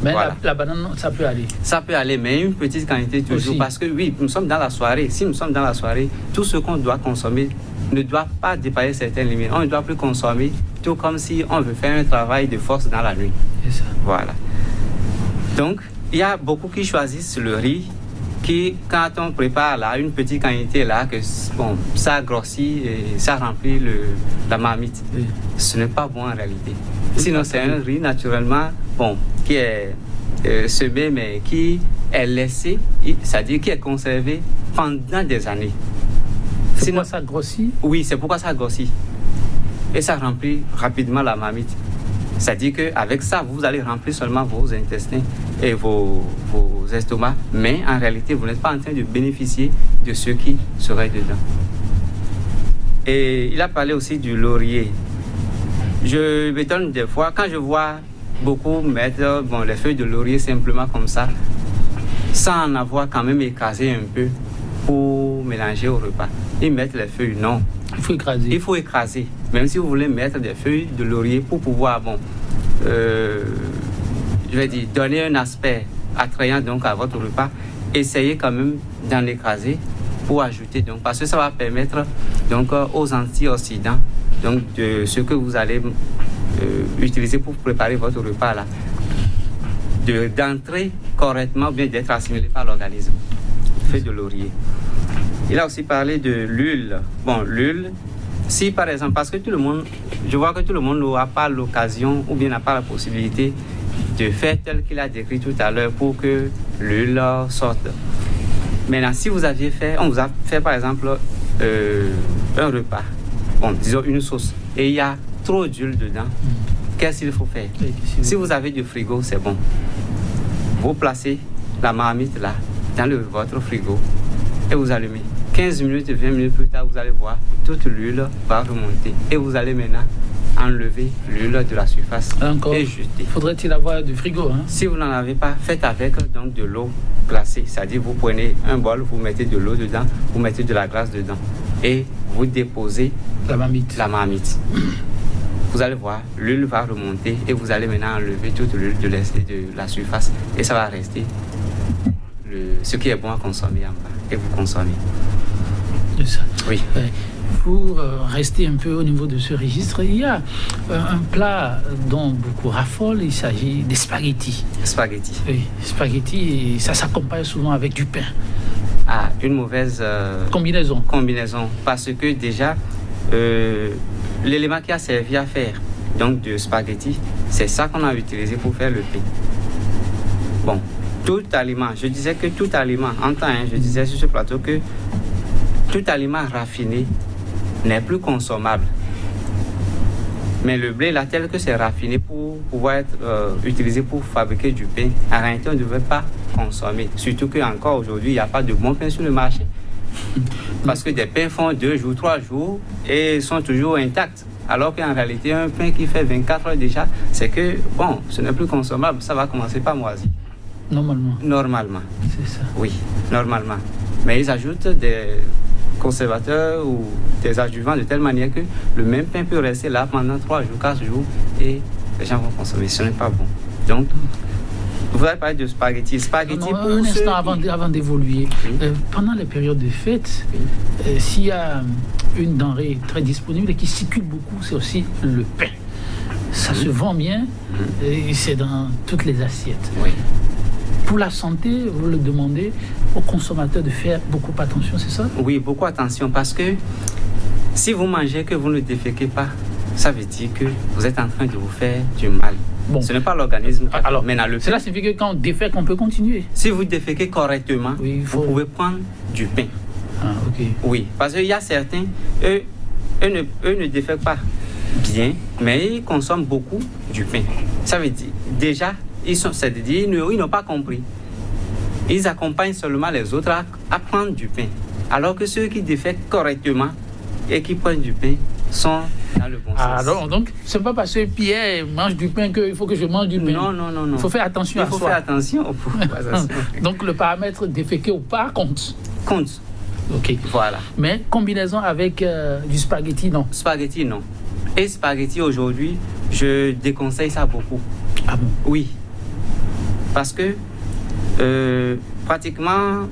Mais voilà. La banane, ça peut aller? Ça peut aller, mais une petite quantité toujours. Aussi. Parce que oui, nous sommes dans la soirée. Si nous sommes dans la soirée, tout ce qu'on doit consommer ne doit pas dépasser certaines limites. On ne doit plus consommer, tout comme si on veut faire un travail de force dans la nuit. C'est ça. Voilà. Donc, il y a beaucoup qui choisissent le riz, qui, quand on prépare là, une petite quantité là, que bon, ça grossit et ça remplit la marmite. Oui. Ce n'est pas bon en réalité. Sinon, c'est un riz naturellement, bon, qui est semé, mais qui est laissé, c'est-à-dire qui est conservé pendant des années. C'est pourquoi ça grossit? Oui, c'est pourquoi ça grossit. Et ça remplit rapidement la marmite. C'est-à-dire qu'avec ça, vous allez remplir seulement vos intestins et vos estomacs, mais en réalité, vous n'êtes pas en train de bénéficier de ce qui serait dedans. Et il a parlé aussi du laurier. Je m'étonne des fois, quand je vois beaucoup mettre les feuilles de laurier simplement comme ça, sans en avoir quand même écrasé un peu pour mélanger au repas. Ils mettent les feuilles, non. Il faut écraser. Il faut écraser. Même si vous voulez mettre des feuilles de laurier pour pouvoir, je vais dire, donner un aspect attrayant donc à votre repas, essayez quand même d'en écraser pour ajouter, donc, parce que ça va permettre donc aux antioxydants, donc de ce que vous allez utiliser pour préparer votre repas là, d'entrer correctement, bien d'être assimilé par l'organisme. Feuille de laurier. Il a aussi parlé de l'huile. Bon, l'huile, si par exemple, parce que tout le monde, je vois que tout le monde n'aura pas l'occasion ou bien n'a pas la possibilité de faire tel qu'il a décrit tout à l'heure pour que l'huile sorte. Maintenant, si vous aviez fait, on vous a fait par exemple un repas, bon, disons une sauce, et il y a trop d'huile dedans, qu'est-ce qu'il faut faire? Si vous avez du frigo, c'est bon. Vous placez la marmite là, dans votre frigo, et vous allumez. 15 minutes, 20 minutes plus tard, vous allez voir, toute l'huile va remonter. Et vous allez maintenant enlever l'huile de la surface et jeter. Faudrait-il avoir du frigo, hein? Si vous n'en avez pas, faites avec donc de l'eau glacée. C'est-à-dire, vous prenez un bol, vous mettez de l'eau dedans, vous mettez de la glace dedans. Et vous déposez la marmite. Vous allez voir, l'huile va remonter et vous allez maintenant enlever toute l'huile de la surface. Et ça va rester ce qui est bon à consommer en bas. Et vous consommez. De ça. Oui. Pour rester un peu au niveau de ce registre, il y a un plat dont beaucoup raffolent, il s'agit des spaghettis. Spaghettis. Oui, spaghettis, ça s'accompagne souvent avec du pain. Ah, une mauvaise combinaison. Parce que déjà, l'élément qui a servi à faire donc de spaghettis, c'est ça qu'on a utilisé pour faire le pain. Bon, tout aliment, je disais que tout aliment, je disais sur ce plateau que tout aliment raffiné n'est plus consommable. Mais le blé, là, tel que c'est raffiné pour pouvoir être utilisé pour fabriquer du pain, en réalité, on ne devrait pas consommer. Surtout qu'encore aujourd'hui, il n'y a pas de bon pain sur le marché. Parce que des pains font 2 jours, 3 jours et sont toujours intacts. Alors qu'en réalité, un pain qui fait 24 heures déjà, c'est que, bon, ce n'est plus consommable, ça va commencer par moisir. Normalement. Normalement. C'est ça. Oui, normalement. Mais ils ajoutent des conservateurs ou des adjuvants de telle manière que le même pain peut rester là pendant 3 jours, 4 jours et les gens vont consommer. Ce n'est pas bon. Donc, vous allez parler de spaghetti. Spaghetti pour un instant avant d'évoluer. Oui. Pendant les périodes de fête, oui. S'il y a une denrée très disponible et qui circule beaucoup, c'est aussi le pain. Ça se vend bien et c'est dans toutes les assiettes. Oui. Pour la santé, vous le demandez aux consommateurs de faire beaucoup attention, c'est ça? Oui, beaucoup attention parce que si vous mangez que vous ne déféquez pas, ça veut dire que vous êtes en train de vous faire du mal. Bon. Ce n'est pas l'organisme. Alors, cela signifie que quand on défèque, on peut continuer. Si vous déféquez correctement, oui, vous pouvez prendre du pain. Ah, ok. Oui, parce qu'il y a certains, eux ne défèquent pas bien, mais ils consomment beaucoup du pain. Ça veut dire, déjà, ils n'ont pas compris. Ils accompagnent seulement les autres à prendre du pain. Alors que ceux qui défèquent correctement et qui prennent du pain sont dans le bon sens. Alors, donc, c'est pas parce que Pierre mange du pain qu'il faut que je mange du pain. Non. Il faut faire attention à soi. Il faut faire attention. Donc, le paramètre déféqué ou pas compte. Compte. Ok. Voilà. Mais combinaison avec du spaghetti, non? Spaghetti, non. Et spaghetti, aujourd'hui, je déconseille ça beaucoup. Ah bon? Oui. Parce que, pratiquement,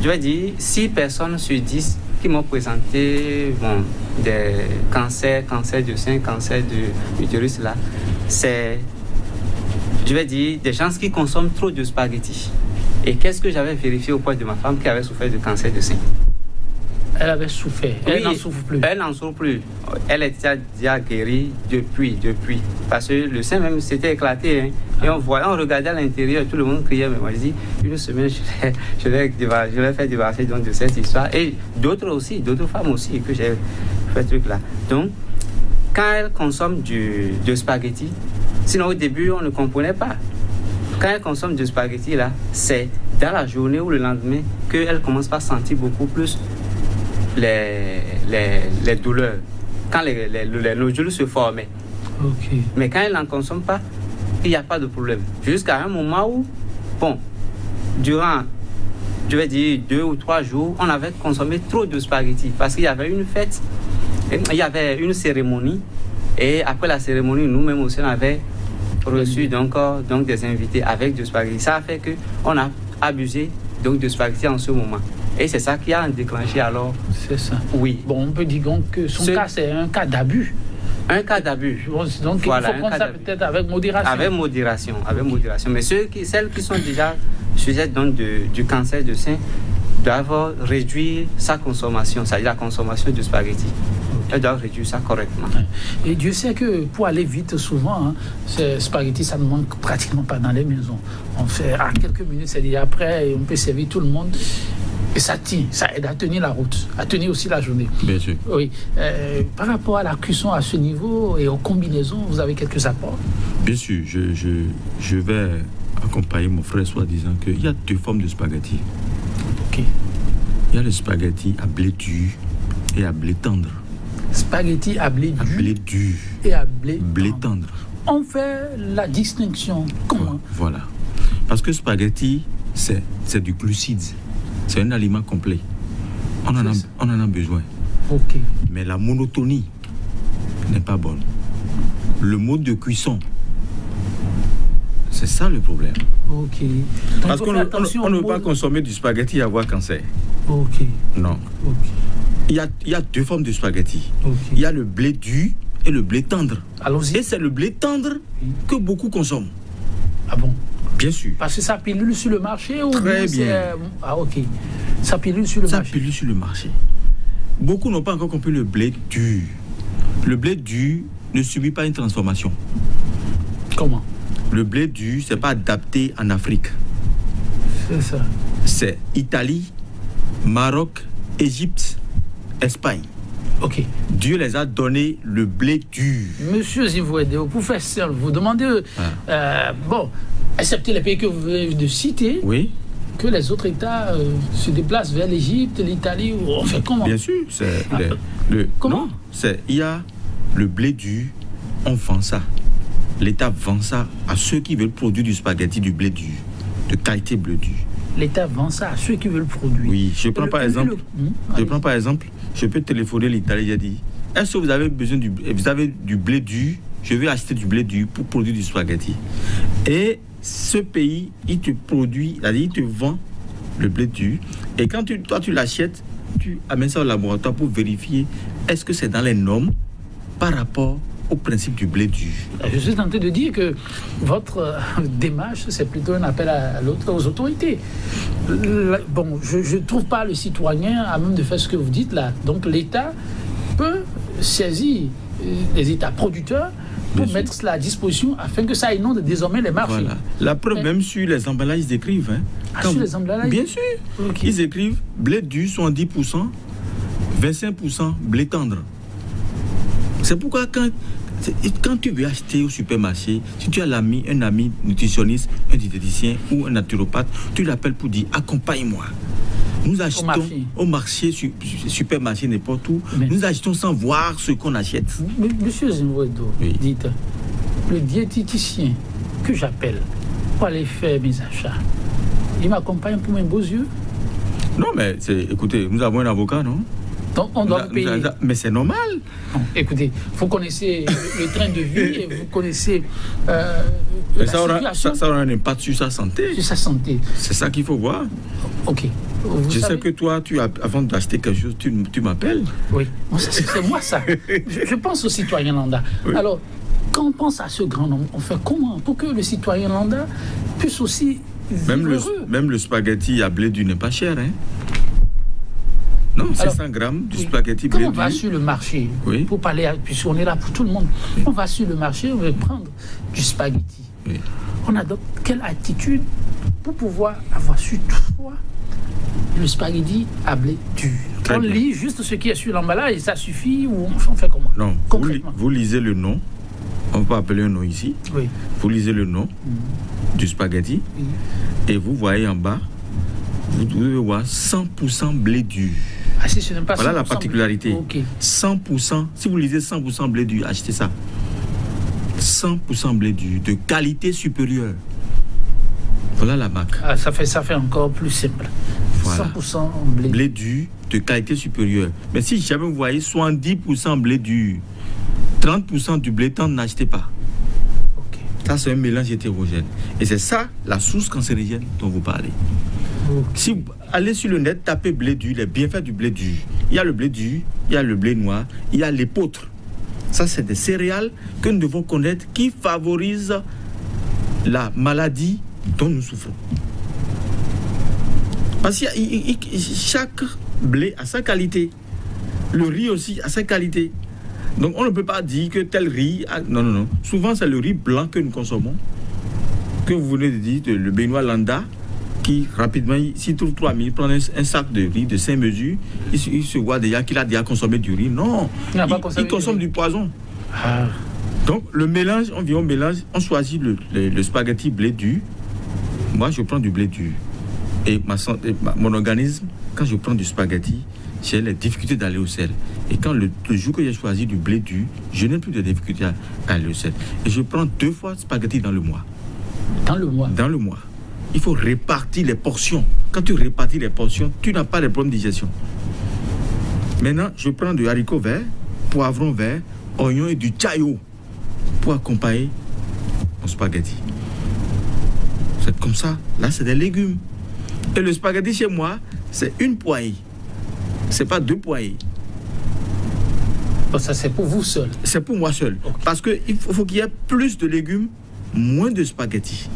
je vais dire, 6 personnes sur 10 qui m'ont présenté des cancers du sein, cancer de l'utérus, là, c'est, je vais dire, des gens qui consomment trop de spaghetti. Et qu'est-ce que j'avais vérifié auprès de ma femme qui avait souffert de cancer du sein? Elle avait souffert. Elle n'en souffre plus. Elle n'en souffre plus. Elle était déjà guérie depuis. Parce que le sein même s'était éclaté. Hein. Et on regardait à l'intérieur, tout le monde criait. Mais moi, je dis, une semaine, je vais faire débarrasser de cette histoire. Et d'autres femmes aussi, que j'ai fait ce truc-là. Donc, quand elle consomme du spaghetti, sinon au début, on ne comprenait pas. Quand elle consomme du spaghetti, là, c'est dans la journée ou le lendemain qu'elle commence à sentir beaucoup plus les douleurs, quand les nodules se formaient. Okay. Mais quand elle n'en consomme pas, il n'y a pas de problème. Jusqu'à un moment où, durant, je vais dire, 2 ou 3 jours, on avait consommé trop de spaghettis parce qu'il y avait une fête, il y avait une cérémonie, et après la cérémonie, nous-mêmes aussi, on avait reçu donc des invités avec du spaghetti. Ça a fait qu'on a abusé donc de spaghetti en ce moment. Et c'est ça qui a déclenché alors. C'est ça. Oui. Bon, on peut dire que son cas, c'est un cas d'abus. Un cas d'abus. Donc, voilà, il faut prendre ça peut-être avec modération. Avec modération. Mais celles qui sont déjà sujettes donc du cancer du sein doivent réduire sa consommation, c'est-à-dire la consommation de spaghetti. Elles doivent réduire ça correctement. Et Dieu sait que pour aller vite, souvent, ces spaghettis, ça ne manque pratiquement pas dans les maisons. On fait à quelques minutes, c'est-à-dire après, on peut servir tout le monde. Et ça tient, ça aide à tenir la route, à tenir aussi la journée. Bien sûr. Oui. Par rapport à la cuisson à ce niveau et aux combinaisons, vous avez quelques apports? Bien sûr, je vais accompagner mon frère soit disant qu'il y a 2 formes de spaghettis. Ok. Il y a le spaghetti à blé dur et à blé tendre. Spaghetti à blé dur. À blé dur. Et à blé tendre. On fait la distinction comment? Voilà. Parce que spaghetti, c'est du glucide. C'est un aliment complet. On en a besoin. Ok. Mais la monotonie n'est pas bonne. Le mode de cuisson, c'est ça le problème. Ok. Donc parce qu'on ne peut pas consommer du spaghetti et avoir cancer. Ok. Non. Ok. Il y a 2 formes de spaghetti. Okay. Il y a le blé dur et le blé tendre. Allons-y. Et c'est le blé tendre que beaucoup consomment. Ah bon? Bien sûr. Parce que ça pilule sur le marché ou très bien. Ah ok. Ça pilule sur le marché. Ça pilule sur le marché. Beaucoup n'ont pas encore compris le blé dur. Le blé dur ne subit pas une transformation. Comment? Le blé dur, c'est pas adapté en Afrique. C'est ça. C'est Italie, Maroc, Égypte, Espagne. Ok. Dieu les a donné le blé dur. Monsieur Zivouedeo, pour faire ça, vous demandez, excepté les pays que vous venez de citer, oui, que les autres États se déplacent vers l'Égypte, l'Italie, ou on fait comment? Bien sûr, c'est comment? Il y a le blé dur, on vend ça. L'État vend ça à ceux qui veulent produire du spaghetti, du blé dur, de qualité blé dur. l'État vend ça à ceux qui veulent produire. Oui, je prends par exemple, je peux téléphoner l'Italie, j'ai dit, est-ce que vous avez besoin du blé dur? Je vais acheter du blé dur pour produire du spaghetti. Et ce pays, il te produit, c'est-à-dire il te vend le blé dur. Et quand toi tu l'achètes, tu amènes ça au laboratoire pour vérifier est-ce que c'est dans les normes par rapport au principe du blé dur. Je suis tenté de dire que votre démarche, c'est plutôt un appel aux autorités. Bon, je ne trouve pas le citoyen à même de faire ce que vous dites là. Donc l'État peut saisir les États producteurs pour mettre cela à disposition afin que ça inonde désormais les marchés. Voilà. La preuve, même sur les emballages, ils écrivent. Hein. Sur les emballages? Bien sûr. Okay. Ils écrivent blé dur 70%, 25% blé tendre. C'est pourquoi quand tu veux acheter au supermarché, si tu as un ami nutritionniste, un diététicien ou un naturopathe, tu l'appelles pour dire accompagne-moi. Nous achetons au marché, supermarché, n'importe où. Nous achetons sans voir ce qu'on achète. Monsieur Zimwedo, dites, le diététicien que j'appelle pour aller faire mes achats, il m'accompagne pour mes beaux yeux? Non, mais écoutez, nous avons un avocat, non? Donc on doit payer. Mais c'est normal. Non, écoutez, vous connaissez le train de vie et vous connaissez ça aura un impact sur sa santé. Sur sa santé. C'est ça qu'il faut voir. Ok. Je sais que toi, avant d'acheter quelque chose, tu m'appelles. Oui, c'est moi ça. Je pense au citoyen lambda. Oui. Alors, quand on pense à ce grand nombre, on fait comment pour que le citoyen lambda puisse aussi même le spaghetti à blé dur n'est pas cher, hein? Non, c'est 100 grammes du spaghetti blé dur. Quand on va sur le marché, pour parler, puisqu'on est là pour tout le monde, on va sur le marché, on va prendre du spaghetti. Oui. On adopte quelle attitude pour pouvoir avoir su toutefois le spaghetti à blé dur? On lit juste ce qui est sur l'emballage et ça suffit, ou on fait comment? Non, vous lisez le nom, on peut appeler un nom ici. Oui. Vous lisez le nom du spaghetti et vous voyez en bas, vous devez voir 100% blé dur. Ah, si ce n'est pas voilà la particularité. Okay. 100%, si vous lisez 100% blé dur, achetez ça. 100% blé dur, de qualité supérieure. Voilà la marque. Ah, ça fait encore plus simple. Voilà. 100% blé dur, de qualité supérieure. Mais si jamais vous voyez 70% blé dur, 30% du blé tendre, n'achetez pas. Okay. Ça, c'est un mélange hétérogène. Et c'est ça, la source cancérigène dont vous parlez. Okay. Si vous allez sur le net, tapez blé dur, les bienfaits du blé dur. Il y a le blé dur, il y a le blé noir, il y a l'épeautre. Ça, c'est des céréales que nous devons connaître qui favorisent la maladie dont nous souffrons. Parce que chaque blé a sa qualité. Le riz aussi a sa qualité. Donc, on ne peut pas dire que tel riz... Non. Souvent, c'est le riz blanc que nous consommons. Que vous venez de dire, le Benoît Landa, qui rapidement, s'il trouve 3 000, il prend un sac de riz de 5 mesures, il se voit déjà qu'il a déjà consommé du riz. Non, il consomme du poison. Ah. Donc, le mélange, on choisit le spaghetti blé dur. Moi, je prends du blé dur. Et mon organisme, quand je prends du spaghetti, j'ai les difficultés d'aller au sel. Et quand le jour que j'ai choisi du blé dur, je n'ai plus de difficultés à aller au sel. Et je prends 2 fois spaghetti dans le mois. Dans le mois? Dans le mois. Il faut répartir les portions. Quand tu répartis les portions, tu n'as pas de problème de digestion. Maintenant, je prends du haricot vert, poivron vert, oignon et du chayo pour accompagner mon spaghetti. C'est comme ça. Là, c'est des légumes. Et le spaghetti chez moi, c'est 1 poignée. C'est pas 2 poignées. Donc ça, c'est pour vous seul? C'est pour moi seul. Okay. Parce qu'il faut qu'il y ait plus de légumes, moins de spaghetti.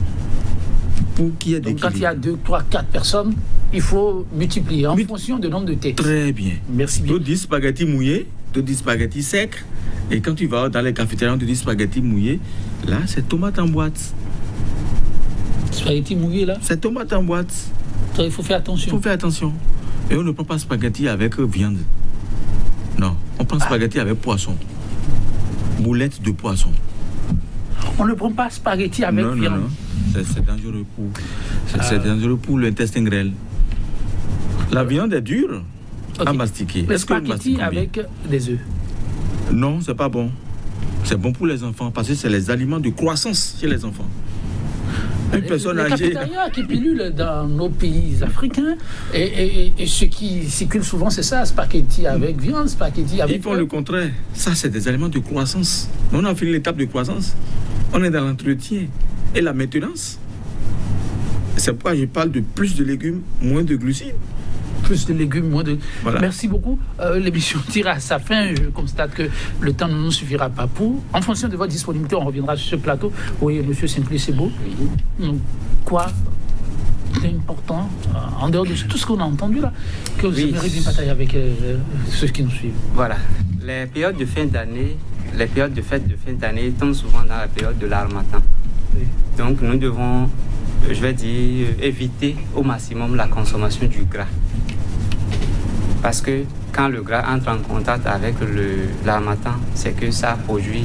Pour qu'il y ait des Donc quand il y a 2, 3, 4 personnes, il faut multiplier en fonction du nombre de têtes. Très bien. Merci bien. Tu dis spaghetti mouillé, tu dis spaghetti sec. Et quand tu vas dans les cafétérias, tu dis spaghetti mouillé. Là, c'est tomate en boîte. Spaghetti mouillé, là? C'est tomate en boîte. Donc, il faut faire attention. Il faut faire attention. Et on ne prend pas spaghetti avec viande. Non, on prend spaghetti avec poisson. Boulette de poisson. On ne prend pas spaghetti avec viande. Non. C'est dangereux c'est dangereux pour l'intestin grêle. La viande est dure à mastiquer. Le spaghetti avec des œufs? Non, c'est pas bon. C'est bon pour les enfants parce que c'est les aliments de croissance chez les enfants. Une personne âgée. Les cafétérias qui pilulent dans nos pays africains, et ce qui circule souvent, c'est ça, spaghetti avec viande, spaghetti avec... Ils font le contraire. Ça, c'est des éléments de croissance. On a fini l'étape de croissance. On est dans l'entretien et la maintenance. C'est pourquoi je parle de plus de légumes, moins de glucides. Plus de légumes, moins de... Voilà. Merci beaucoup. L'émission tire à sa fin. Je constate que le temps ne nous suffira pas pour. En fonction de votre disponibilité, on reviendra sur ce plateau. Oui, M. Simpli, c'est beau. Donc, quoi d'important, en dehors de tout ce qu'on a entendu là, que vous aimeriez bien partager avec ceux qui nous suivent? Voilà. Les périodes de fin d'année, les périodes de fête de fin d'année tombent souvent dans la période de l'harmattan. Oui. Donc, nous devons, je vais dire, éviter au maximum la consommation du gras. Parce que quand le gras entre en contact avec l'harmattan, c'est que ça produit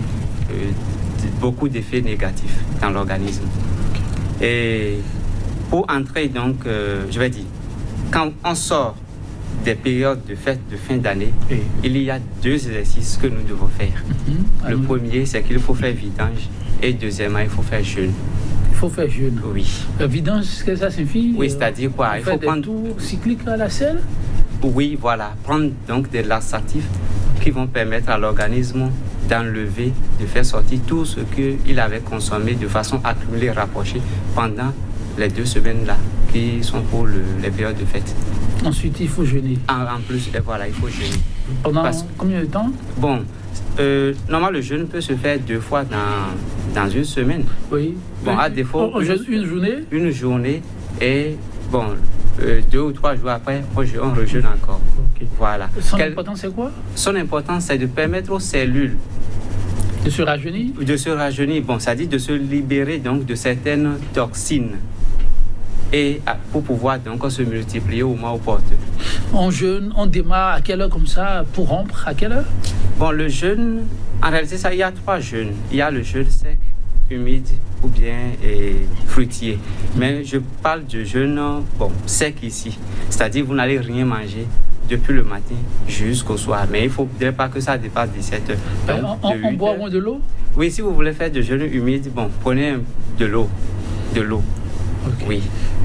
beaucoup d'effets négatifs dans l'organisme. Et pour entrer donc, je vais dire, quand on sort des périodes de fête de fin d'année, il y a 2 exercices que nous devons faire. Le premier, c'est qu'il faut faire vidange, et deuxièmement, il faut faire jeûne. Il faut faire jeûne. Oui. Vidange, ce que ça signifie? Oui, c'est-à-dire quoi? Il faut prendre des tours cycliques à la selle? Oui, voilà. Prendre donc des laxatifs qui vont permettre à l'organisme d'enlever, de faire sortir tout ce qu'il avait consommé de façon accumulée, rapprochée pendant les 2 semaines-là qui sont pour les périodes de fête. Ensuite, il faut jeûner. En plus, voilà, il faut jeûner. Pendant combien de temps? Bon, normalement, le jeûne peut se faire 2 fois dans une semaine. Oui. Bon, à défaut... On jeûne une journée? Une journée et, bon... 2 ou 3 jours après, on rejeûne encore. Okay. Voilà. Son importance, c'est quoi? Son importance, c'est de permettre aux cellules de se rajeunir. De se rajeunir. Bon, ça dit de se libérer donc de certaines toxines et pour pouvoir donc se multiplier au moins aux portes. On jeûne, on démarre à quelle heure comme ça pour rompre? À quelle heure? Bon, le jeûne, en réalité, ça, il y a 3 jeûnes. Il y a le jeûne sec, humide ou bien fruitier. Mais je parle de jeûne sec ici. C'est-à-dire vous n'allez rien manger depuis le matin jusqu'au soir. Mais il ne faudrait pas que ça dépasse 17 heures. On boit moins de l'eau? Oui, si vous voulez faire de jeûne humide, bon, prenez de l'eau. Okay. Oui.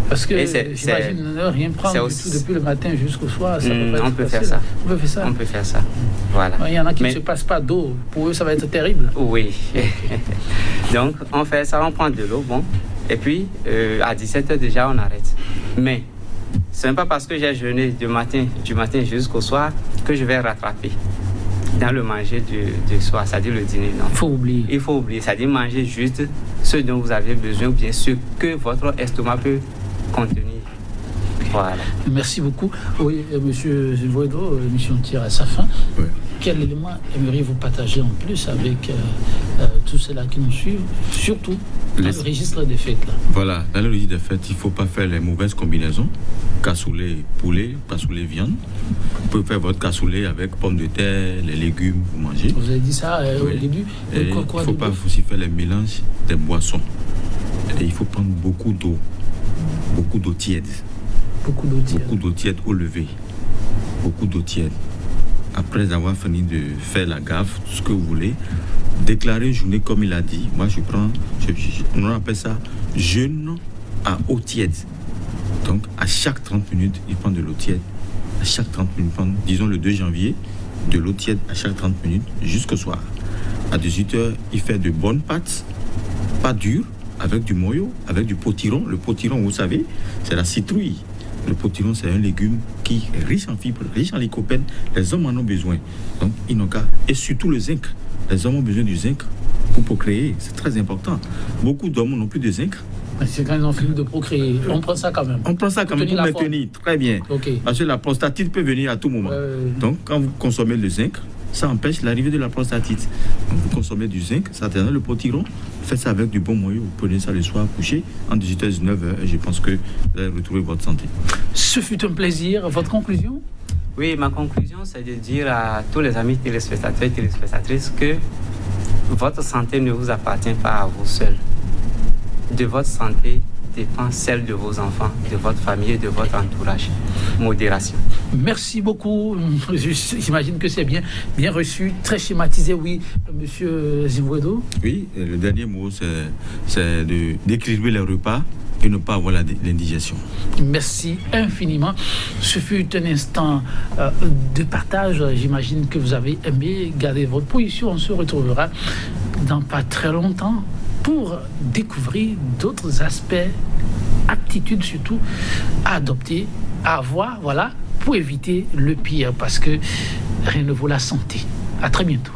Parce que j'imagine ne rien prendre du tout depuis le matin jusqu'au soir. Ça on peut faire ça. On peut faire ça. On peut faire ça. Voilà. Il y en a qui ne se passent pas d'eau. Pour eux, ça va être terrible. Oui. Donc, on fait ça, on prend de l'eau, bon. Et puis, à 17h déjà, on arrête. Mais, ce n'est pas parce que j'ai jeûné du matin jusqu'au soir que je vais rattraper dans le manger du soir, c'est-à-dire le dîner. Non. Il faut oublier. Il faut oublier, c'est-à-dire manger juste ce dont vous avez besoin, ou bien ce que votre estomac peut contenir. Voilà. Merci beaucoup. Oui, monsieur Zivoedo, l'émission tire à sa fin. Oui. Quel élément aimeriez-vous partager en plus avec tous ceux-là qui nous suivent, surtout dans le registre des fêtes là? Voilà, dans le registre des fêtes, il ne faut pas faire les mauvaises combinaisons. Cassoulet poulet, cassoulet viande. Vous pouvez faire votre cassoulet avec pommes de terre, les légumes, vous mangez. Vous avez dit ça oui. Au début. Il ne faut pas aussi faire les mélanges des boissons. Et il faut prendre beaucoup d'eau. Beaucoup d'eau tiède. Beaucoup d'eau tiède. Beaucoup d'eau tiède au lever. Beaucoup d'eau tiède. Après avoir fini de faire la gaffe, tout ce que vous voulez, déclarer une journée comme il a dit. Moi, on appelle ça jeûne à eau tiède. Donc, à chaque 30 minutes, il prend de l'eau tiède. À chaque 30 minutes, disons le 2 janvier, de l'eau tiède à chaque 30 minutes jusqu'au soir. À 18h, il fait de bonnes pâtes, pas dures, avec du moyo, avec du potiron. Le potiron, vous savez, c'est la citrouille. Le potiron, c'est un légume qui est riche en fibres, riche en lycopène. Les hommes en ont besoin. Donc, ils n'ont qu'à... Et surtout le zinc. Les hommes ont besoin du zinc pour procréer. C'est très important. Beaucoup d'hommes n'ont plus de zinc. C'est quand ils ont fini de procréer. On prend ça quand même. On prend ça quand même pour maintenir. Très bien. Okay. Parce que la prostatite peut venir à tout moment. Donc, quand vous consommez le zinc, ça empêche l'arrivée de la prostatite. Donc, vous consommez du zinc, ça t'aide le potiron. Faites ça avec du bon moyen. Vous prenez ça le soir couché, en 18h, 19h. Et je pense que vous allez retrouver votre santé. Ce fut un plaisir. Votre conclusion? Oui, ma conclusion, c'est de dire à tous les amis téléspectateurs et téléspectatrices que votre santé ne vous appartient pas à vous seul. De votre santé dépend celle de vos enfants, de votre famille et de votre entourage. Modération. Merci beaucoup. J'imagine que c'est bien reçu, très schématisé, oui, monsieur Zimwedo. Oui, le dernier mot, c'est d'équilibrer les repas et ne pas avoir l'indigestion. Merci infiniment. Ce fut un instant de partage. J'imagine que vous avez aimé garder votre position. On se retrouvera dans pas très longtemps pour découvrir d'autres aspects, aptitudes surtout, à adopter, à avoir, voilà, pour éviter le pire, parce que rien ne vaut la santé. À très bientôt.